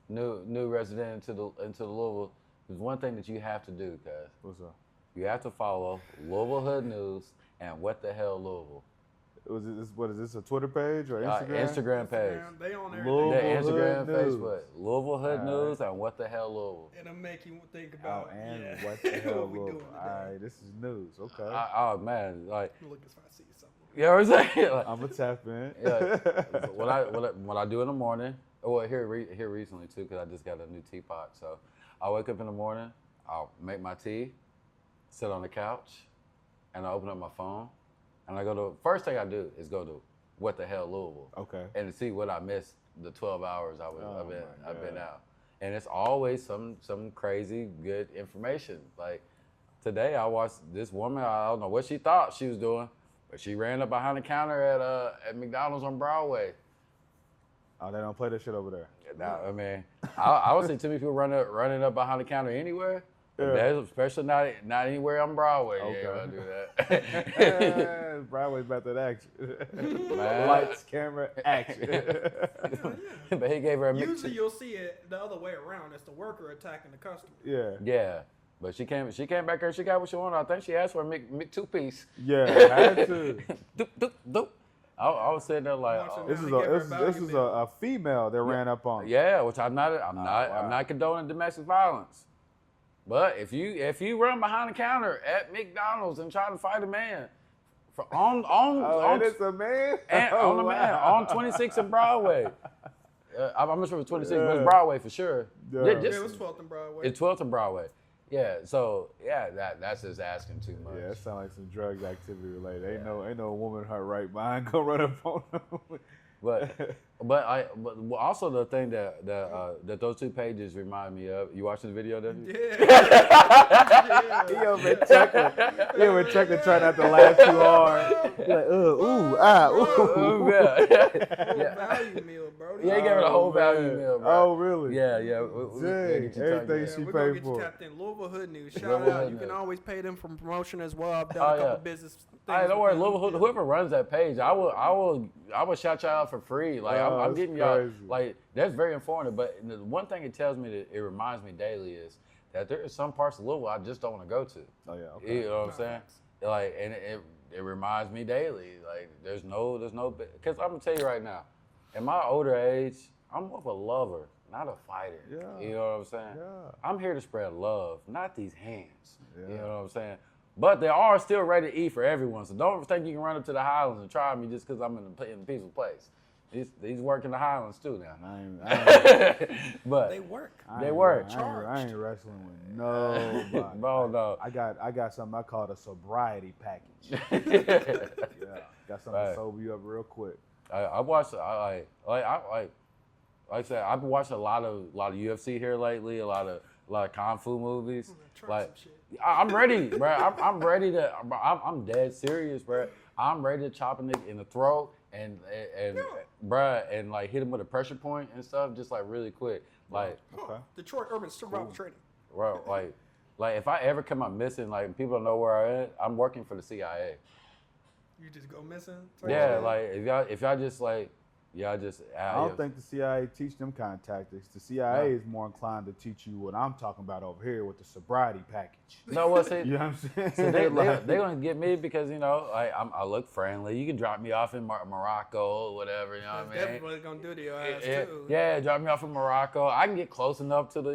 new resident into Louisville. There's one thing that you have to do, cuz What's up? you have to follow Louisville Hood News and What the Hell Louisville. What is this, a Twitter page or Instagram? Instagram page. They on there. The Louisville Instagram, Hood News. Facebook, Louisville Hood All News and What the Hell Louisville. It'll make you think Oh, about and yeah. what the hell, what we doing Louisville? today. All right, this is news. Okay. Oh man, like, Look if I see something. you know what I'm saying? Like, I'm gonna tap in. yeah, so what I do in the morning. Well, here recently too, because I just got a new teapot. So I wake up in the morning, I'll make my tea, sit on the couch, and I open up my phone, and I go to first thing I do is go to What the Hell Louisville, Okay. and to see what I missed the 12 hours I've been God. out, and it's always some crazy good information. Like today, I watched this woman. I don't know what she thought she was doing, but she ran up behind the counter at McDonald's on Broadway. Oh, they don't play that shit over there. Now, I mean, I don't see too many people running up behind the counter anywhere, but Yeah. especially not anywhere on Broadway. Okay. Yeah, I do that. Broadway's about that action. Man. Lights, camera, action. But he gave her a Usually you'll see it the other way around. It's the worker attacking the customer. Yeah. Yeah, but she came back here. She got what she wanted. I think she asked for a Mc 2-piece. Yeah, had to. Doop, doop, doop. I was sitting there like, Watching oh, This They is give her a a this value is bill. a female that ran up on. yeah, which I'm not wow. not condoning domestic violence. But if you run behind the counter at McDonald's and try to fight a man on and it's a man. and on the man on 26 and Broadway. I'm not sure it was 26, but it's Yeah. Broadway for sure. Yeah. Yeah, it was 12th and Broadway. It's 12th and Broadway. Yeah, so yeah, that's just asking too much. Yeah, that sounds like some drug activity related. Ain't no woman her right mind gonna run up on him. But But also the thing that those 2 pages remind me of. You watching the video, didn't you? Yeah. He over chuckling. He over chuckling, trying not to laugh too hard. He like, ooh, ah, ooh. Yeah. Value meal, bro. Yeah, he gave her the whole value meal, bro. Oh, really? Yeah. Dang, everything she We're gonna paid get you for. tapped in. Louisville Hood News. Louisville Shout out. Hood You can News. always pay them for promotion as well. I've done a couple business things. Hey, don't worry, with them. Louisville Hood, whoever runs that page, I will shout y'all out for free. Like I'm that's getting y'all. crazy. Like that's very informative. But the one thing it tells me, that it reminds me daily, is that there are some parts of Louisville I just don't want to go to. Oh yeah. Okay. You know what I'm saying? Like, and it reminds me daily. Like there's no, because I'm gonna tell you right now, in my older age, I'm more of a lover, not a fighter. Yeah. You know what I'm saying? Yeah. I'm here to spread love, not these hands. Yeah. You know what I'm saying? But they are still ready to eat for everyone. So don't think you can run up to the Highlands and try me just because I'm in a peaceful place. These work in the Highlands too now. But They work. they work. I ain't wrestling with nobody. Bro, no. I got something I call a sobriety package. Yeah, got something Right. to sober you up real quick. I watched. Like I said, I've been watching a lot of UFC here lately. A lot of kung fu movies. Try Like some shit. I'm ready, bro. I'm ready to. I'm dead serious, bro. I'm ready to chop a nigga in the throat and bruh, and like hit him with a pressure point and stuff, just like really quick. Like, Okay. Detroit Urban Survival Training. bro, like if I ever come out missing, like people don't know where I am, I'm working for the CIA. You just go missing. Yeah, like if y'all just like, y'all just. I don't think the CIA teach them kind of tactics. The CIA is more inclined to teach you what I'm talking about over here with the sobriety package. No, well, see, You know what I'm saying? so they Like- gonna get me because you know like I look friendly. You can drop me off in Morocco or whatever. You know what I mean? Definitely gonna do to your ass too. Yeah, drop me off in Morocco. I can get close enough to the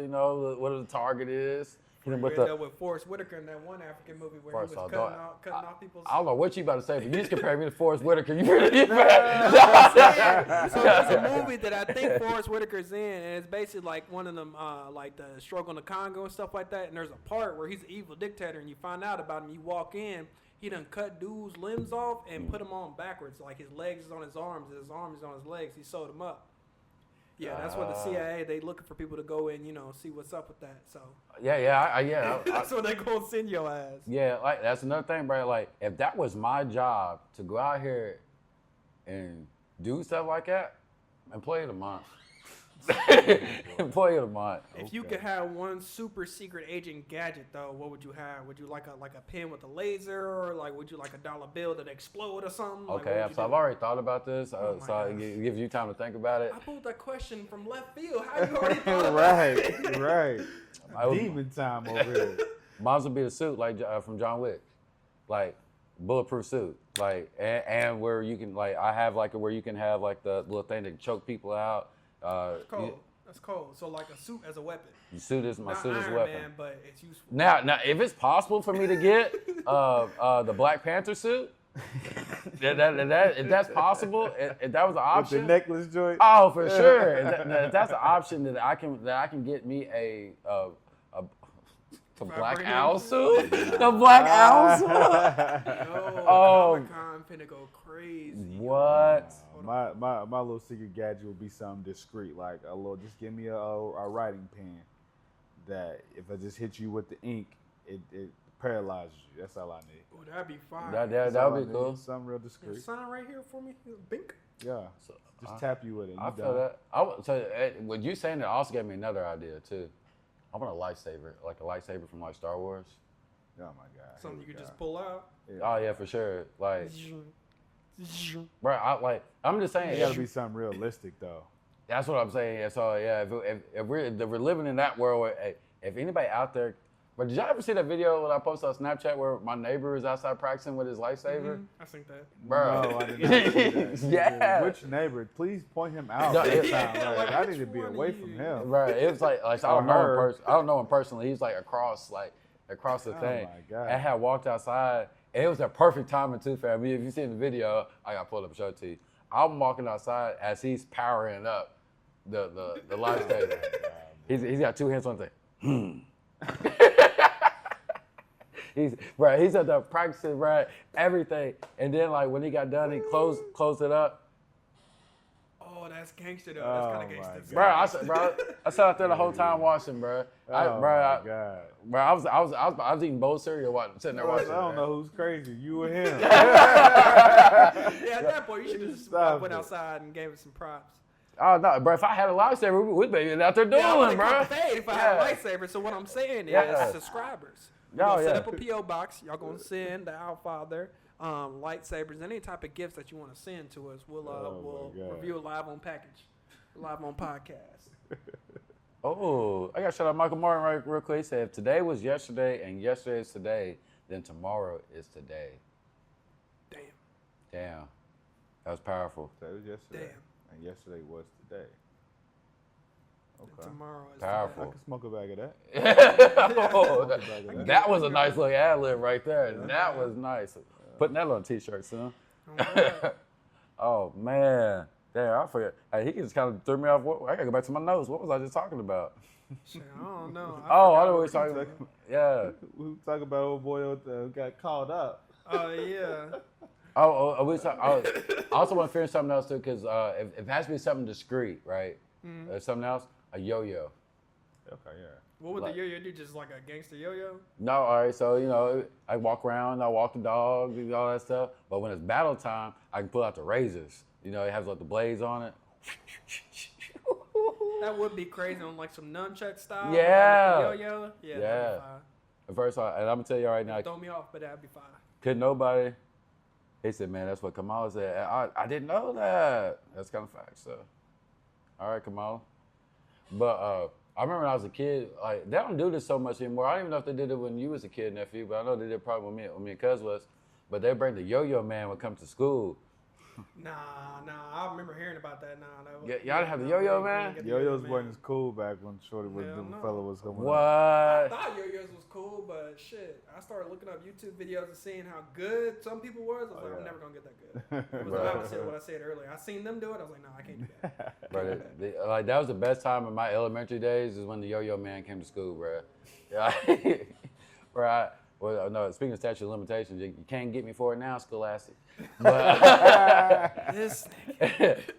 what the target is. You know, You but end the, up with Forrest Whitaker in that one African movie where First he was off, cutting off people's. I don't know what you about to say, but you just compared me to Forrest Whitaker. You really So there's a movie that I think Forrest Whitaker's in, and it's basically like one of them, like the struggle in the Congo and stuff like that. And there's a part where he's an evil dictator, and you find out about him. You walk in, he done cut dude's limbs off and put him on backwards, like his legs is on his arms, and his arms is on his legs. He sewed him up. Yeah, that's what the CIA, they looking for people to go in, see what's up with that. So yeah. that's what they gonna send your ass. Yeah, like that's another thing, bro. Like if that was my job to go out here and do stuff like that, employee of the month. Employee of the month. If you could have one super secret agent gadget, though, what would you have? Would you like a pen with a laser, or like would you like a dollar bill that explode or something? Like, Okay, what would so you I've do? already thought about this, Oh my so gosh. it gives you time to think about it. I pulled that question from left field. How you already thought about it? right. I would- Demon time over here. Mine would be a suit like from John Wick, like bulletproof suit, like and where you can like I have like where you can have like the little thing to choke people out. Cold. That's cold. So like a suit as a weapon. Suit is my Not suit is a Iron weapon. Man, but it's useful. Now, if it's possible for me to get the Black Panther suit, if that's possible, if that was an With the option, necklace joint. oh for sure. If that's an option that I can get me a Black Vibranium Owl suit? suit, the Black Owl suit. Yo, Oh. Comic-Con finna go crazy. What? My little secret gadget would be something discreet, like just give me a writing pen that if I just hit you with the ink, it paralyzes you. That's all I need. Oh, that'd be fine. That That's all would I be need. cool. Something real Yeah, discreet. sign right here for me. Bink. Yeah. So, Just tap you with it. I You feel done. that. So what you saying that also gave me another idea too. I want a lightsaber, like a lightsaber from like Star Wars. Oh my god. Something you Here could we just go. pull out. Yeah. Oh yeah, for sure. Like, bro, I'm just saying. It gotta be something realistic though. That's what I'm saying. Yeah, so yeah, if we're living in that world, where, if anybody out there, but did y'all ever see that video that I posted on Snapchat where my neighbor is outside practicing with his lightsaber? I think that. Bro, No, I did not see that. yeah. Which neighbor? Please point him out. No, next yeah, time. Like, I which need to be one away of from you? him. Right, it was like I Or don't know him her. I don't know him personally. He's like across the thing. my God. I had walked outside, and it was a perfect timing too, fam. If you seen the video, I got pulled up and showed it to you. I'm walking outside as he's powering up the lightsaber. He's got two hands on the thing. He's at the practicing, bro, everything. And then like when he got done, he closed it up. Oh, that's gangster though. That's kind of Oh, gangster. my I sat out there the whole time watching, bro. Oh my God. Bro, I was eating bowl cereal sitting there watching. I don't know who's crazy, you or him. Yeah, at that point, you should have just went outside and gave it some props. Oh no, bro! If I had a lightsaber, we'd be out there dueling, bro. If I had a lightsaber, so what I'm saying is subscribers. Set up a PO box. Y'all gonna send the Outfather lightsabers, any type of gifts that you want to send to us. We'll review it live on package, live on podcast. Oh, I got to shout out Michael Martin real quick. He said, if today was yesterday and yesterday is today, then tomorrow is today. Damn. That was powerful. That was yesterday. Damn. And yesterday was today. Okay. And tomorrow is Powerful. I can smoke a bag of that. Oh, that was a nice little ad lib right there. That was nice. Putting that on a t-shirt, son. Oh, man. Damn, I forget. Hey, he just kind of threw me off. I got to go back to my notes. What was I just talking about? Shit, I don't know. I know what he's talking about. Yeah. We were talking about old boy who got called up. Oh, yeah. I also want to finish something else, too, because if it has to be something discreet, right? Mm-hmm. Something else, a yo-yo. Okay, yeah. What would the yo-yo do? Just like a gangster yo-yo? No, all right. So, I walk around, I walk the dog, do all that stuff. But when it's battle time, I can pull out the razors. It has like the blades on it. That would be crazy on like some nunchuck style. Yeah. Like yo-yo. Yeah. That'd be fine. At first, and I'm going to tell you right now. Throw me off, but that'd be fine. Couldn't nobody. He said, man, that's what Kamala said. I didn't know that. That's kind of fact, so. All right, Kamala. But I remember when I was a kid, like, they don't do this so much anymore. I don't even know if they did it when you was a kid, nephew, but I know they did probably when me and Cuz was. But they bring the yo-yo man when it comes to school. Nah. I remember hearing about that. Y'all didn't have the yo-yo man? Yo-yos wasn't as cool back when Shorty was fella was coming What? I thought yo-yos was cool, but shit. I started looking up YouTube videos and seeing how good some people was. I was like, I'm never going to get that good. It was the opposite of what I said earlier. I seen them do it. I was like, no, I can't do that. Bro, that was the best time in my elementary days is when the yo-yo man came to school, bro. Right. Well, no, speaking of statute of limitations, you can't get me for it now, Scholastic. But This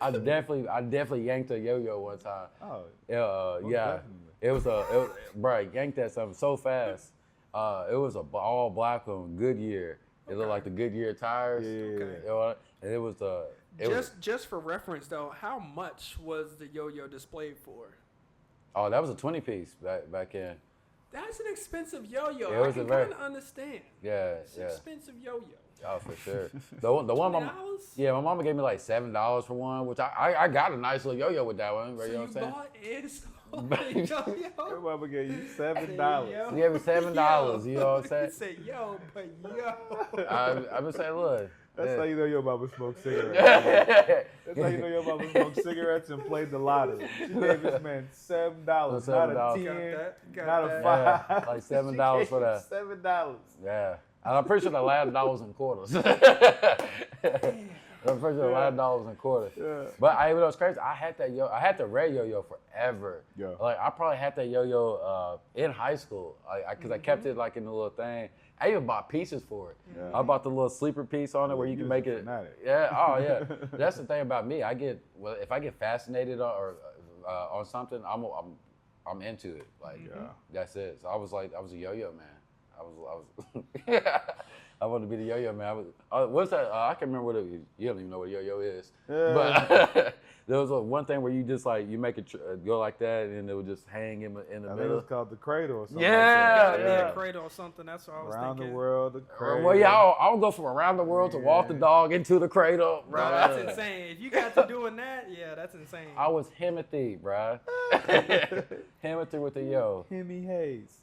I definitely yanked a yo-yo one time. Oh, yeah. Definitely. Bro, I yanked that something so fast. It was all black one, Goodyear. It looked like the Goodyear tires. Yeah. Okay. And it was just for reference though, how much was the yo-yo displayed for? Oh, that was a 20-piece back in. That's an expensive yo-yo. It was I can kind of understand. Yeah, It's an expensive yo-yo. Oh, for sure. The one, my mama gave me like $7 for one, which I got a nice little yo-yo with that one. So you know what I'm saying? bought is yo-yo. Your mama gave you $7. She gave me $7. You know what I'm saying? He said, yo, but yo. I've been saying, look. That's how you know your mama smoked cigarettes. That's how you know your mama smoked cigarettes and played the lottery. She gave this man $7, not a 10, not a 5. Yeah, like $7 for that. $7. Yeah. And I'm pretty sure the last dollars and quarters. I'm pretty sure the last dollars and quarters. Yeah. But you know what's crazy? I had the red yo-yo forever. Yeah. Like I probably had that yo-yo in high school. Because I kept it like in the little thing. I even bought pieces for it. Yeah. I bought the little sleeper piece on it where you can make it. Fanatic. Yeah. Oh yeah. That's the thing about me. If I get fascinated or on something, I'm into it. Like that's it. So I was a yo-yo man. I was I wanted to be the yo-yo man. What's that? I can't remember what it is. You don't even know what a yo-yo is. Yeah. But there was one thing where you just like you make it go like that, and it would just hang in the middle. I think it was called the cradle or something. Yeah, like that. Yeah, cradle or something. That's what I was around thinking. The world, the cradle. Well, yeah, I'll go from around the world to walk the dog into the cradle. Bro, that's insane. If you got to doing that, yeah, that's insane. I was Himothy, bro. Himothy with the yo. Himmy Hayes.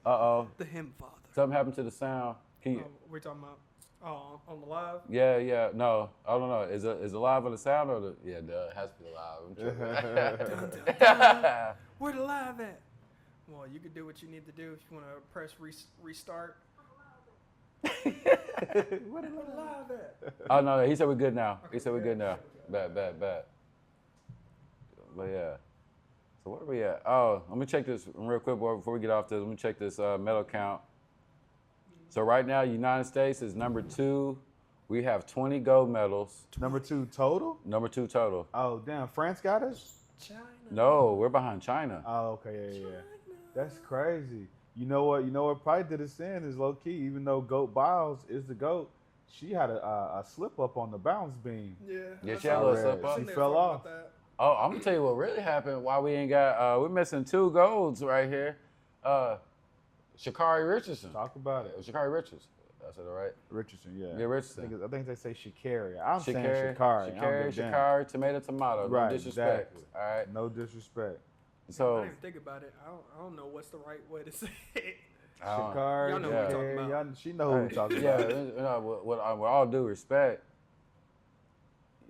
Uh-oh. The him father. Something happened to the sound. We're talking about on the live? Yeah. No, I don't know. Is it live on the sound or yeah, it has to be live. I'm tripping. Where the live at? Well, you can do what you need to do if you want to press restart. Where the live at? Oh no, he said we're good now. Okay, he said we're good now. Bad. But yeah. So where are we at? Oh, let me check this real quick before we get off this. Let me check this medal count. So right now, United States is number 2 We have 20 gold medals. Number 2 total? Number 2 total. Oh, damn. France got us? China. No, we're behind China. Oh, okay, yeah. That's crazy. You know what probably did us in is low key, even though Goat Biles is the GOAT, she had a slip up on the balance beam. Yeah, she had a little slip up. She fell off. Oh, I'm gonna tell you what really happened. Why we ain't got? We're missing 2 golds right here. Sha'Carri Richardson. Talk about it. Sha'Carri Richardson. I said it right. Richardson, yeah. Yeah, Richardson. I think they say Sha'Carri. I'm saying Sha'Carri. Sha'Carri. Sha'Carri, tomato. Right, No disrespect. exactly. All right. No disrespect. So I didn't even think about it. I don't know what's the right way to say it. Sha'Carri, Y'all know what we're talking about. She know who we're talking yeah, about. with all due respect,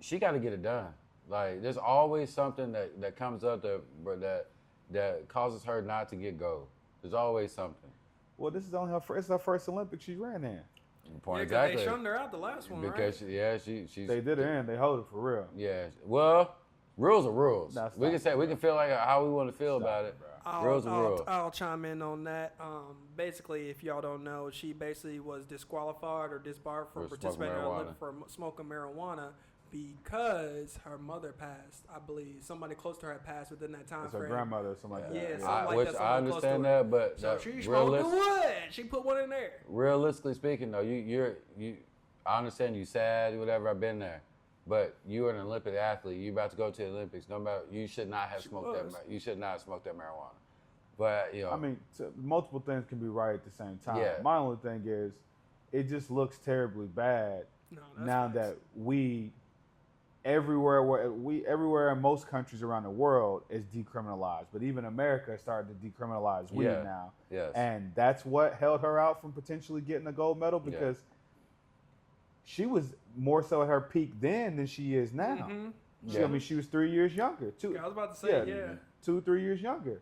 she got to get it done. Like, there's always something that comes up that causes her not to get gold. There's always something. Well, this is only her first Olympics she ran in. Point Yeah, exactly. they shunned her out the last one, because right? she's They did her in. They hold it for real. Yeah. Well, rules are rules. Nah, stop we can it, say we bro. can feel like how we want to feel about it. Rules are rules. I'll chime in on that. Basically, if y'all don't know, she basically was disqualified or disbarred from For participating in smoking Olympic for smoking marijuana because her mother passed. I believe somebody close to her had passed within that time It's her frame. grandmother or something like that. Yeah, Yeah. something like Which that, I somebody close to understand her. that, but So she smoked the wood. She put one in there. realistically speaking, though, you I understand you sad, whatever. I've been there, but you're an Olympic athlete. You're about to go to the Olympics. No matter, you should not have smoked was. that. You should not have smoked that marijuana. But I mean, multiple things can be right at the same time. Yeah. My only thing is, it just looks terribly bad No, that's now facts. that weed everywhere in most countries around the world is decriminalized, but even America has started to decriminalize weed Yeah. now. Yes. And that's what held her out from potentially getting a gold medal because she was more so at her peak then than she is now. Mhm. I mean, she was 3 years younger. I was about to say, yeah. 2-3 years younger.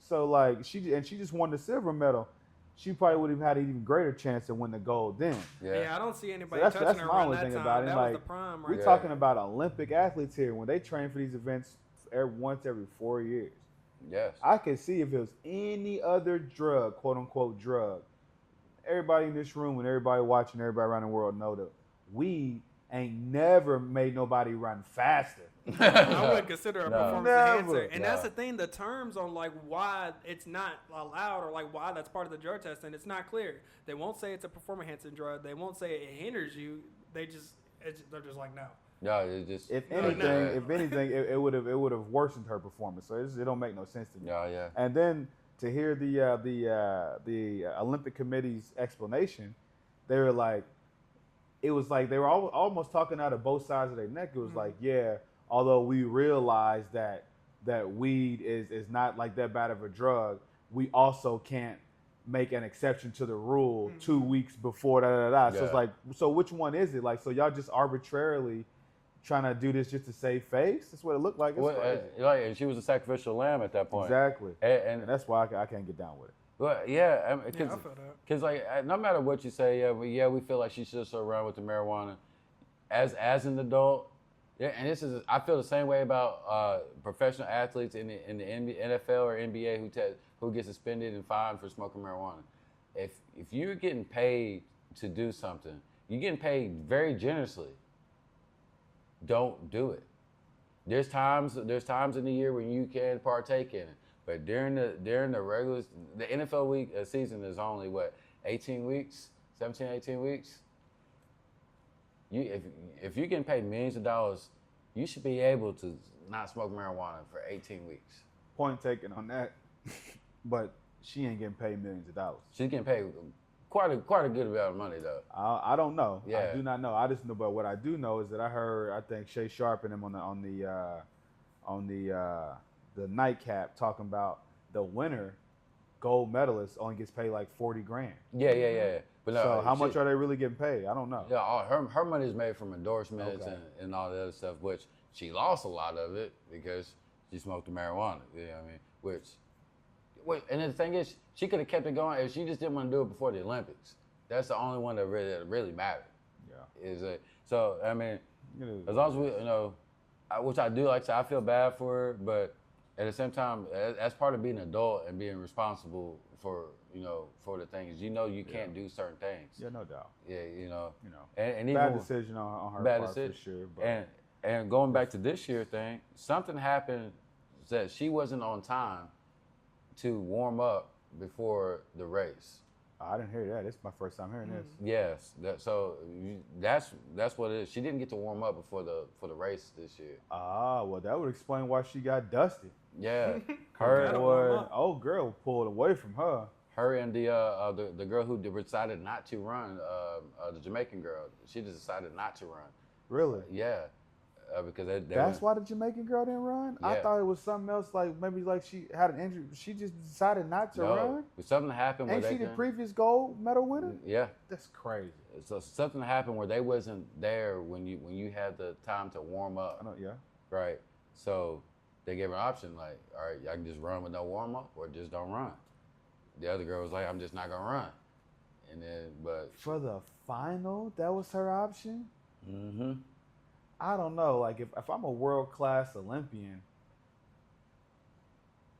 So like she just won the silver medal. She probably would have had an even greater chance to win the gold then. Yeah, I don't see anybody So touching her my around only that thing time. about it. That Like, was the prime, we're right? talking about Olympic athletes here. When they train for these events once every 4 years, Yes. I could see if it was any other drug, quote unquote drug. Everybody in this room and everybody watching, everybody around the world know that weed ain't never made nobody run faster. I wouldn't consider a performance Never. enhancer. And that's No. the thing, the terms on like why it's not allowed or like why that's part of the drug testing, it's not clear. They won't say it's a performance enhancing drug. They won't say it hinders you. They're just like, no. No, it's just. If No, anything, it would have worsened her performance. So it don't make no sense to me. Yeah. And then to hear the Olympic Committee's explanation, they were like, it was like they were almost talking out of both sides of their neck. It was like, yeah, although we realize that weed is not like that bad of a drug, we also can't make an exception to the rule 2 weeks before So it's like, so which one is it? Like, so y'all just arbitrarily trying to do this just to save face? That's what it looked like. It's Well, crazy. and she was a sacrificial lamb at that point. Exactly. And And that's why I can't get down with it. well, Yeah, I feel that. Because like no matter what you say, we feel like she should still run with the marijuana. As an adult, yeah, and I feel the same way about professional athletes in the NFL or NBA who get suspended and fined for smoking marijuana. If you're getting paid to do something, you're getting paid very generously. Don't do it. There's times in the year when you can partake in it, but during the regular the NFL week season is only 18 weeks, 17, 18 weeks. If you're getting paid millions of dollars, you should be able to not smoke marijuana for 18 weeks. Point taken on that. But she ain't getting paid millions of dollars. She's getting paid quite a good amount of money though. I don't know. Yeah. I do not know. I just know. But what I do know is that I think Shay Sharp and him on the nightcap talking about the winner gold medalist only gets paid like $40,000. Yeah. But no, So how much are they really getting paid? I don't know. Yeah, her money is made from endorsements and all the other stuff, which she lost a lot of it because she smoked the marijuana. You know what I mean? And the thing is, she could have kept it going if she just didn't want to do it before the Olympics. That's the only one that really mattered. Yeah. So I mean, as long as we which I do like to say, I feel bad for her, but at the same time, as part of being an adult and being responsible for for the things, you can't do certain things. Yeah, no doubt. Yeah, And even bad decision on her bad part decision. for sure. But And going back to this year thing, something happened that she wasn't on time to warm up before the race. I didn't hear that. It's my first time hearing this. Yes, that's what it is. She didn't get to warm up for the race this year. Ah, well, that would explain why she got dusted. Yeah, Gotta her warm up. Old girl pulled away from her. her and the girl who decided not to run, the Jamaican girl, she just decided not to run. Really? Yeah, because they That's why the Jamaican girl didn't run? I Yeah. thought it was something else, like maybe like she had an injury. She just decided not to run? something happened. Ain't where she they the previous gold medal winner? Yeah. That's crazy. So something happened where they wasn't there when you had the time to warm up, I know, yeah. right? So they gave her an option like, all right, y'all can just run with no warm up or just don't run. The other girl was like, I'm just not gonna run. And then, but For the final, that was her option? mm-hmm. I don't know. Like, if I'm a world-class Olympian,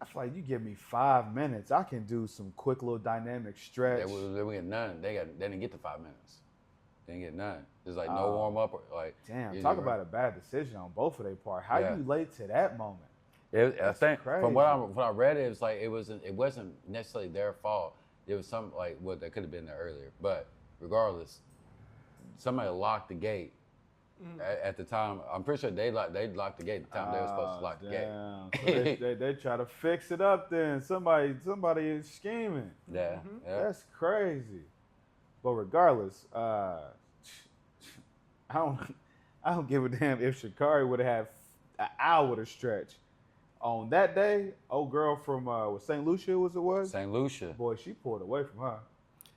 I feel like you give me 5 minutes, I can do some quick little dynamic stretch. They didn't get none. They didn't get the 5 minutes. They didn't get none. There's like no warm up or like. Damn, you talk know, about a bad decision on both of their part. How Yeah. you late to that moment? I That's think crazy. from what I read, it was like it wasn't necessarily their fault. It was some like what that could have been there earlier. But regardless, somebody locked the gate at the time. I'm pretty sure they locked the gate at the time they were supposed to lock the gate. So they try to fix it up then. Somebody is scheming. Yeah, yeah. That's crazy. But regardless, I don't give a damn if Sha'Carri would have had an hour to stretch. On that day, old girl from St. Lucia was? St. Lucia. Boy, she pulled away from her.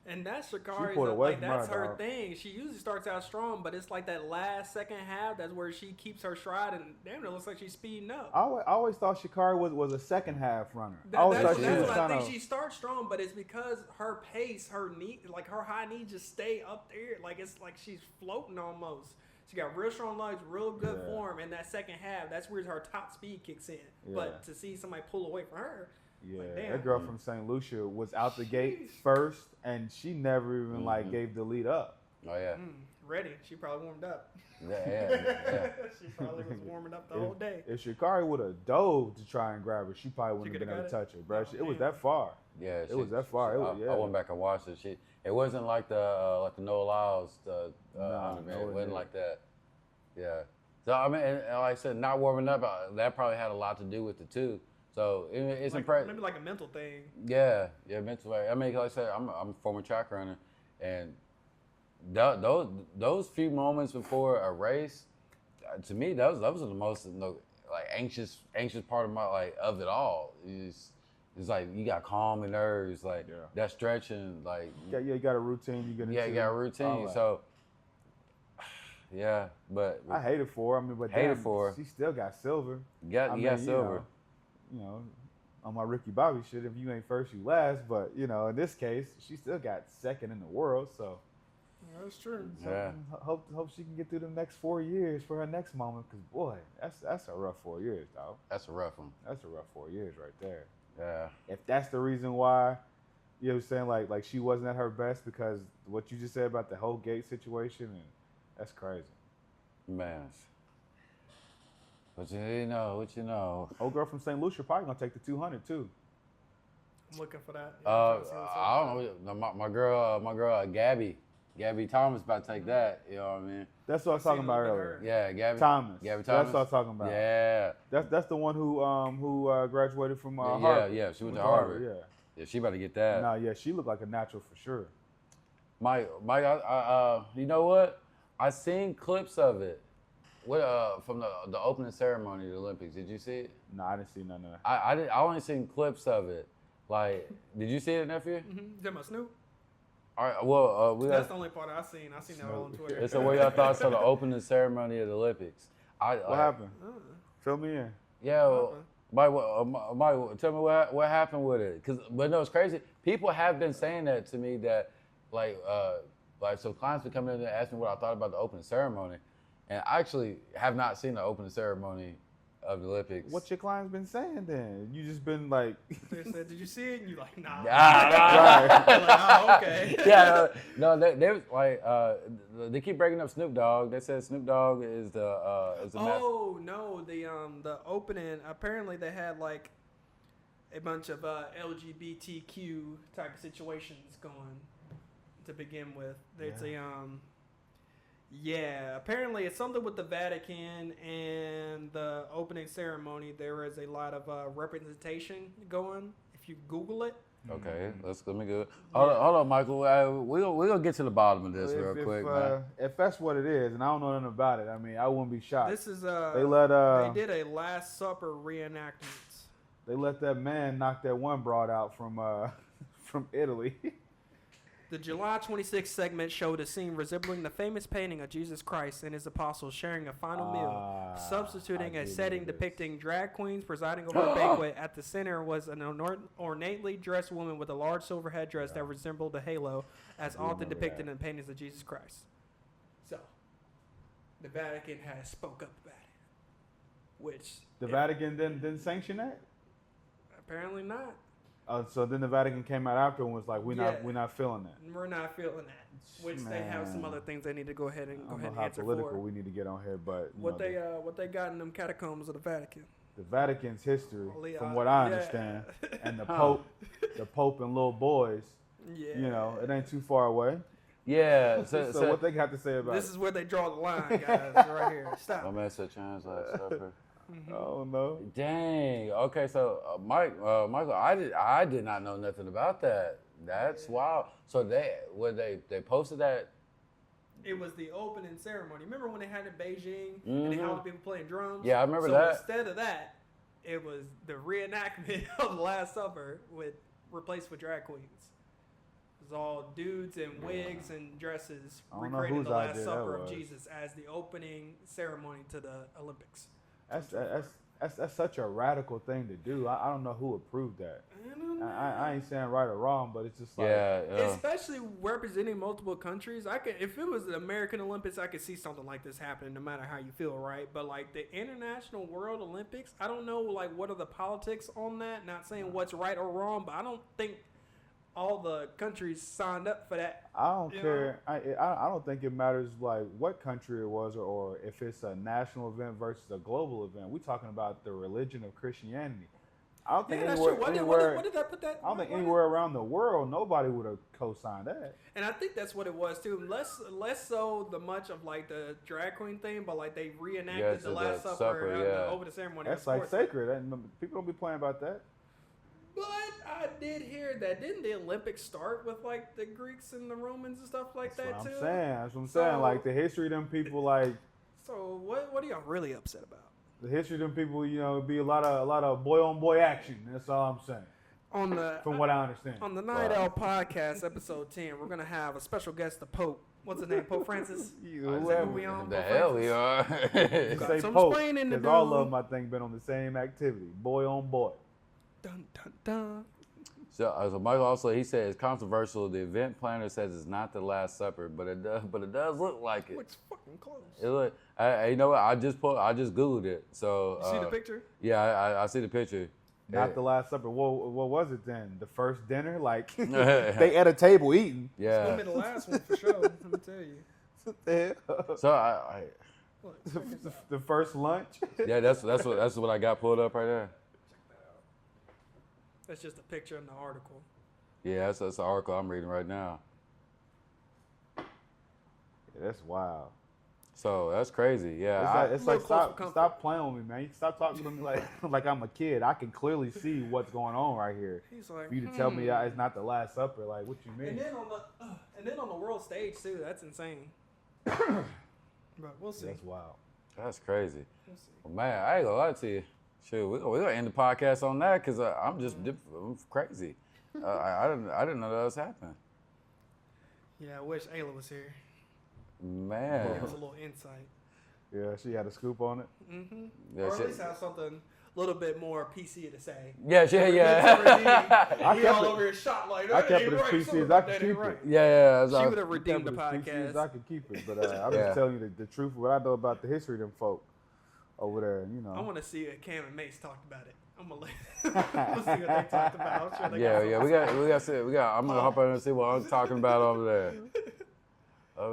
And that's She Sha'Carri's, pulled away like, from that's her, her dog. thing. She usually starts out strong, but it's like that last second half, that's where she keeps her stride, and damn, it looks like she's speeding up. I always thought Sha'Carri was a second half runner. I That's, always thought that's she was what I kind think. of. She starts strong, but it's because her pace, her knee, like her high knee, just stay up there. Like it's like she's floating almost. She got real strong legs, real good Yeah. form in that second half. That's where her top speed kicks in. Yeah. But to see somebody pull away from her, Yeah, like, damn. that girl from St. Lucia was out the gate first, and she never even like gave the lead up. Oh yeah. ready. She probably warmed up. Yeah. She probably was warming up the whole day. If Sha'Carri would have dove to try and grab her, she probably wouldn't have could've been able to got touch her, bro. Oh, It was damn. that far. Yeah, It was that far. It was, I yeah. went back and watched it. It wasn't like the Noah Lyles Nah, event. no, It it wasn't didn't. like that. Yeah. So I mean, and like I said, not warming up, that probably had a lot to do with it too. So it's Like, impressive. maybe like a mental thing. Yeah, mental. I mean, like I said, I'm a former track runner, and those few moments before a race, to me, those are the most like anxious part of of it all. It's like you got calm and nerves, like Yeah. that stretching, like You got a routine. You get into. you got a all routine. that. So yeah, but I hate it for her. I mean, but Hate it damn, for her. she still got silver. you got silver. You know, on my Ricky Bobby shit, if you ain't first, you last. But in this case, she still got second in the world. So, That's true. Yeah. hope she can get through the next 4 years for her next moment. Cause boy, that's a rough 4 years, dog. That's a rough one. That's a rough 4 years right there. Yeah. If that's the reason why, you know what I'm saying, like she wasn't at her best because what you just said about the whole gate situation, and that's crazy. Man. What you know. Old girl from St. Lucia probably gonna take the 200 too. I'm looking for that. Yeah, I'm trying to see what's up I with don't know. My girl, Gabby Thomas about to take that. You know what I mean? That's what I was Seen talking a about little bit earlier. of Yeah, Gabby Thomas. Gabby That's Thomas. what I was talking about. Yeah. That's the one who graduated from Yeah, Harvard. yeah, she went to Harvard. Yeah. Yeah, she about to get that. Nah, yeah, she looked like a natural for sure. You know what? I seen clips of it. From the opening ceremony of the Olympics. Did you see it? Nah, I didn't see none of that. I only seen clips of it. Like, did you see it, nephew? Mm-hmm. Talking about Snoop? All right. Well, That's the only part I seen. I seen that all on Twitter. So what y'all thoughts on the opening ceremony of the Olympics? What happened? Fill me in. Yeah, well, Mike, tell me what happened with it. But no, it's crazy. People have been saying that to me that, so clients been coming in and asking me what I thought about the opening ceremony, and I actually have not seen the opening ceremony of the Olympics. What your client's been saying then? You just been like. They said, "Did you see it?" And you're like, "Nah." Right. You're like, "Oh, okay." Yeah, no, they was like they keep breaking up Snoop Dogg. They said Snoop Dogg is the Oh no, the opening. Apparently, they had like a bunch of LGBTQ type of situations going to begin with. There's apparently it's something with the Vatican and the opening ceremony. There is a lot of representation going. If you Google it. Okay, let me go. Hold on, Michael. We're gonna get to the bottom of this real quick, man. If that's what it is, and I don't know nothing about it, I mean, I wouldn't be shocked. This is they did a Last Supper reenactment. They let that man knock that one broad out from Italy. The July 26th segment showed a scene resembling the famous painting of Jesus Christ and his apostles sharing a final meal, substituting a setting depicting drag queens presiding over a banquet. At the center was an ornately dressed woman with a large silver headdress that resembled a halo, as often depicted in paintings of Jesus Christ. So, the Vatican has spoke up about it, which the Vatican didn't sanction that. Apparently not. So then the Vatican came out after and was like, we're not feeling that. We're not feeling that. Which they have some other things they need to go ahead and answer political for. we need to get on here, but what they got in them catacombs of the Vatican. The Vatican's history, from what I understand, and the Pope and little boys. Yeah. You know, it ain't too far away. Yeah. So what they got to say about this it? is where they draw the line, guys. Right here. Stop. My man said Last Supper. Oh no! Dang. Okay, so Michael, I did not know nothing about that. That's wild. So they posted that. It was the opening ceremony. Remember when they had it in Beijing and they had all the people playing drums? Yeah, I remember that. Instead of that, it was the reenactment of the Last Supper replaced with drag queens. It was all dudes in wigs and dresses recreating the Last Supper of Jesus as the opening ceremony to the Olympics. That's such a radical thing to do. I don't know who approved that. I ain't saying right or wrong, but it's just like especially representing multiple countries. If it was the American Olympics, I could see something like this happening, no matter how you feel, right? But like the International World Olympics, I don't know like what are the politics on that. Not saying what's right or wrong, but I don't think all the countries signed up for that. I don't care. I don't think it matters like what country it was or if it's a national event versus a global event. We're talking about the religion of Christianity. I don't think anywhere around the world nobody would have co-signed that. And I think that's what it was too. Less so the much of like the drag queen thing, but like they reenacted the Last Supper over the ceremony. That's like sacred. People don't be playing about that. But I did hear that. Didn't the Olympics start with like the Greeks and the Romans and stuff like that too? That's what I'm saying. Like the history of them people, like. So what are y'all really upset about? The history of them people, you know, it'd be a lot of boy on boy action. That's all I'm saying. From what I understand. On the Night Owl podcast, episode 10, we're gonna have a special guest, the Pope. What's his name? Pope Francis? We are. Say Pope, because all of them, I think, been on the same activity. Boy on boy. Dun, dun, dun. So Michael also, he said it's controversial. The event planner says it's not the Last Supper, but it does look like it. Looks fucking close. It look. You know what? I just Googled it. So you see the picture? Yeah, I see the picture. Not the Last Supper. What was it then? The first dinner? Like they at a table eating. Yeah. It's gonna be the last one for sure. Let me tell you. So the first lunch. Yeah, that's what I got pulled up right there. That's just a picture in the article. Yeah, that's the article I'm reading right now. Yeah, that's wild. So that's crazy. Yeah, it's like stop playing with me, man. You stop talking to me like I'm a kid. I can clearly see what's going on right here. He's like, for you to tell me it's not the Last Supper, like what you mean? And then on the world stage too. That's insane. But we'll see. That's wild. That's crazy. We'll see. Well, man, I ain't gonna lie to you. Sure, we're gonna end the podcast on that because I'm crazy. I didn't know that was happening. Yeah, I wish Ayla was here. Man, give us a little insight. Yeah, she had a scoop on it. Mm-hmm. Yeah, or at least have something a little bit more PC to say. Yeah. He all over his shot like I kept it as PC as I could keep it. Yeah. She would have redeemed the podcast. I could keep it, but I'm just telling you the truth of what I know about the history of them folk. over there, you know. I want to see if Cam and Mace talked about it. I'm gonna let's see what they talked about. I'm sure they we got. I'm gonna hop on and see what I'm talking about over there.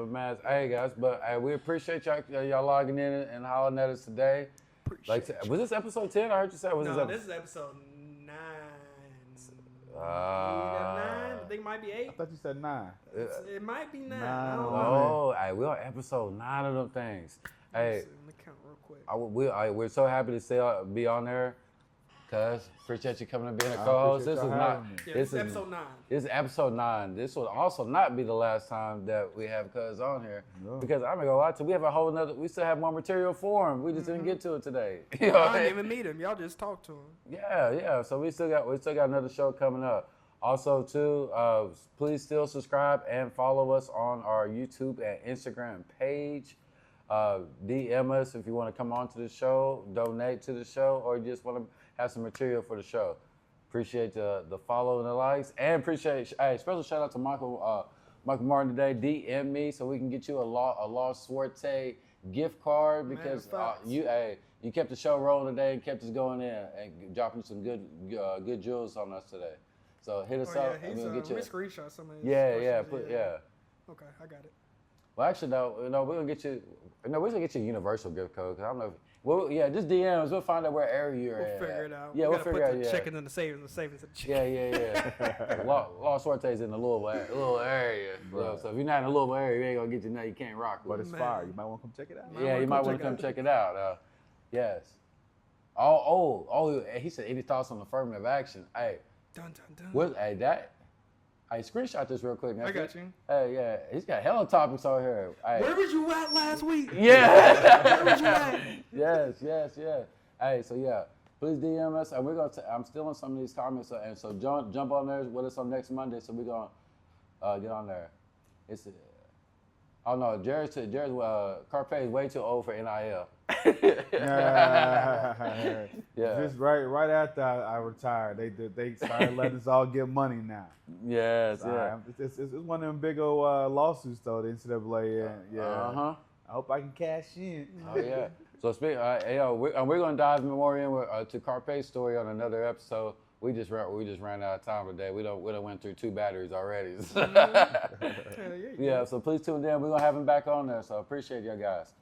Man, hey guys, but hey, we appreciate y'all logging in and hollering at us today. Was this episode 10? I heard you say. This is episode 9. 9? I think it might be 8. I thought you said 9. It might be 9. Hey, we're on episode 9 of them things. Hey, let me count real quick. We're so happy to be on there. Cuz, appreciate you coming and being a co-host. This is episode 9. This is episode 9. This will also not be the last time that we have Cuz on here. No. Because I'm gonna lie to you, we have a whole nother, we still have more material for him. We just didn't get to it today. You know, I didn't even meet him. Y'all just talked to him. Yeah. So we still got another show coming up. Also too, please still subscribe and follow us on our YouTube and Instagram page. DM us if you want to come on to the show, donate to the show, or you just want to have some material for the show. Appreciate the follow and the likes, and appreciate special shout out to Michael Martin today. DM me so we can get you a Lost Suerte gift card because you kept the show rolling today and kept us going in and dropping some good jewels on us today. So hit us up. Yeah, we'll get you. Screenshot some of his Okay, I got it. Well, actually, no, we're gonna get you. No, we're gonna get you a universal gift code. Cause I don't know. Just DM us. We'll find out what area you're at. We'll figure it out. Yeah, we'll figure it out. The checking and the savings, the checking. Yeah. Lost Suerte's in the Louisville area. Right. So if you're not in the Louisville area, you ain't gonna get you nothing you can't rock with. But it's fire. You might want to come check it out. You might want to come check it out. Yes. Oh, he said any thoughts on affirmative action? Hey. Dun. Hey, screenshot this real quick. I got you. Hey, yeah, he's got hella topics on here. Hey. Where was you at last week? Yeah. Where was you at? Yes. Hey, so yeah, please DM us, and I'm still in some of these comments, and so jump on there with us on next Monday. So we're gonna get on there. Jared's Carpe is way too old for NIL. Yeah. Just right after I retired, they started letting us all get money now. Yes, It's one of them big old lawsuits though, the NCAA. I hope I can cash in. Oh yeah. So we're gonna dive more in to Carpe's story on another episode. We just ran out of time today. We don't went through 2 batteries already. Yeah. So please tune in. We're gonna have him back on there. So appreciate you guys.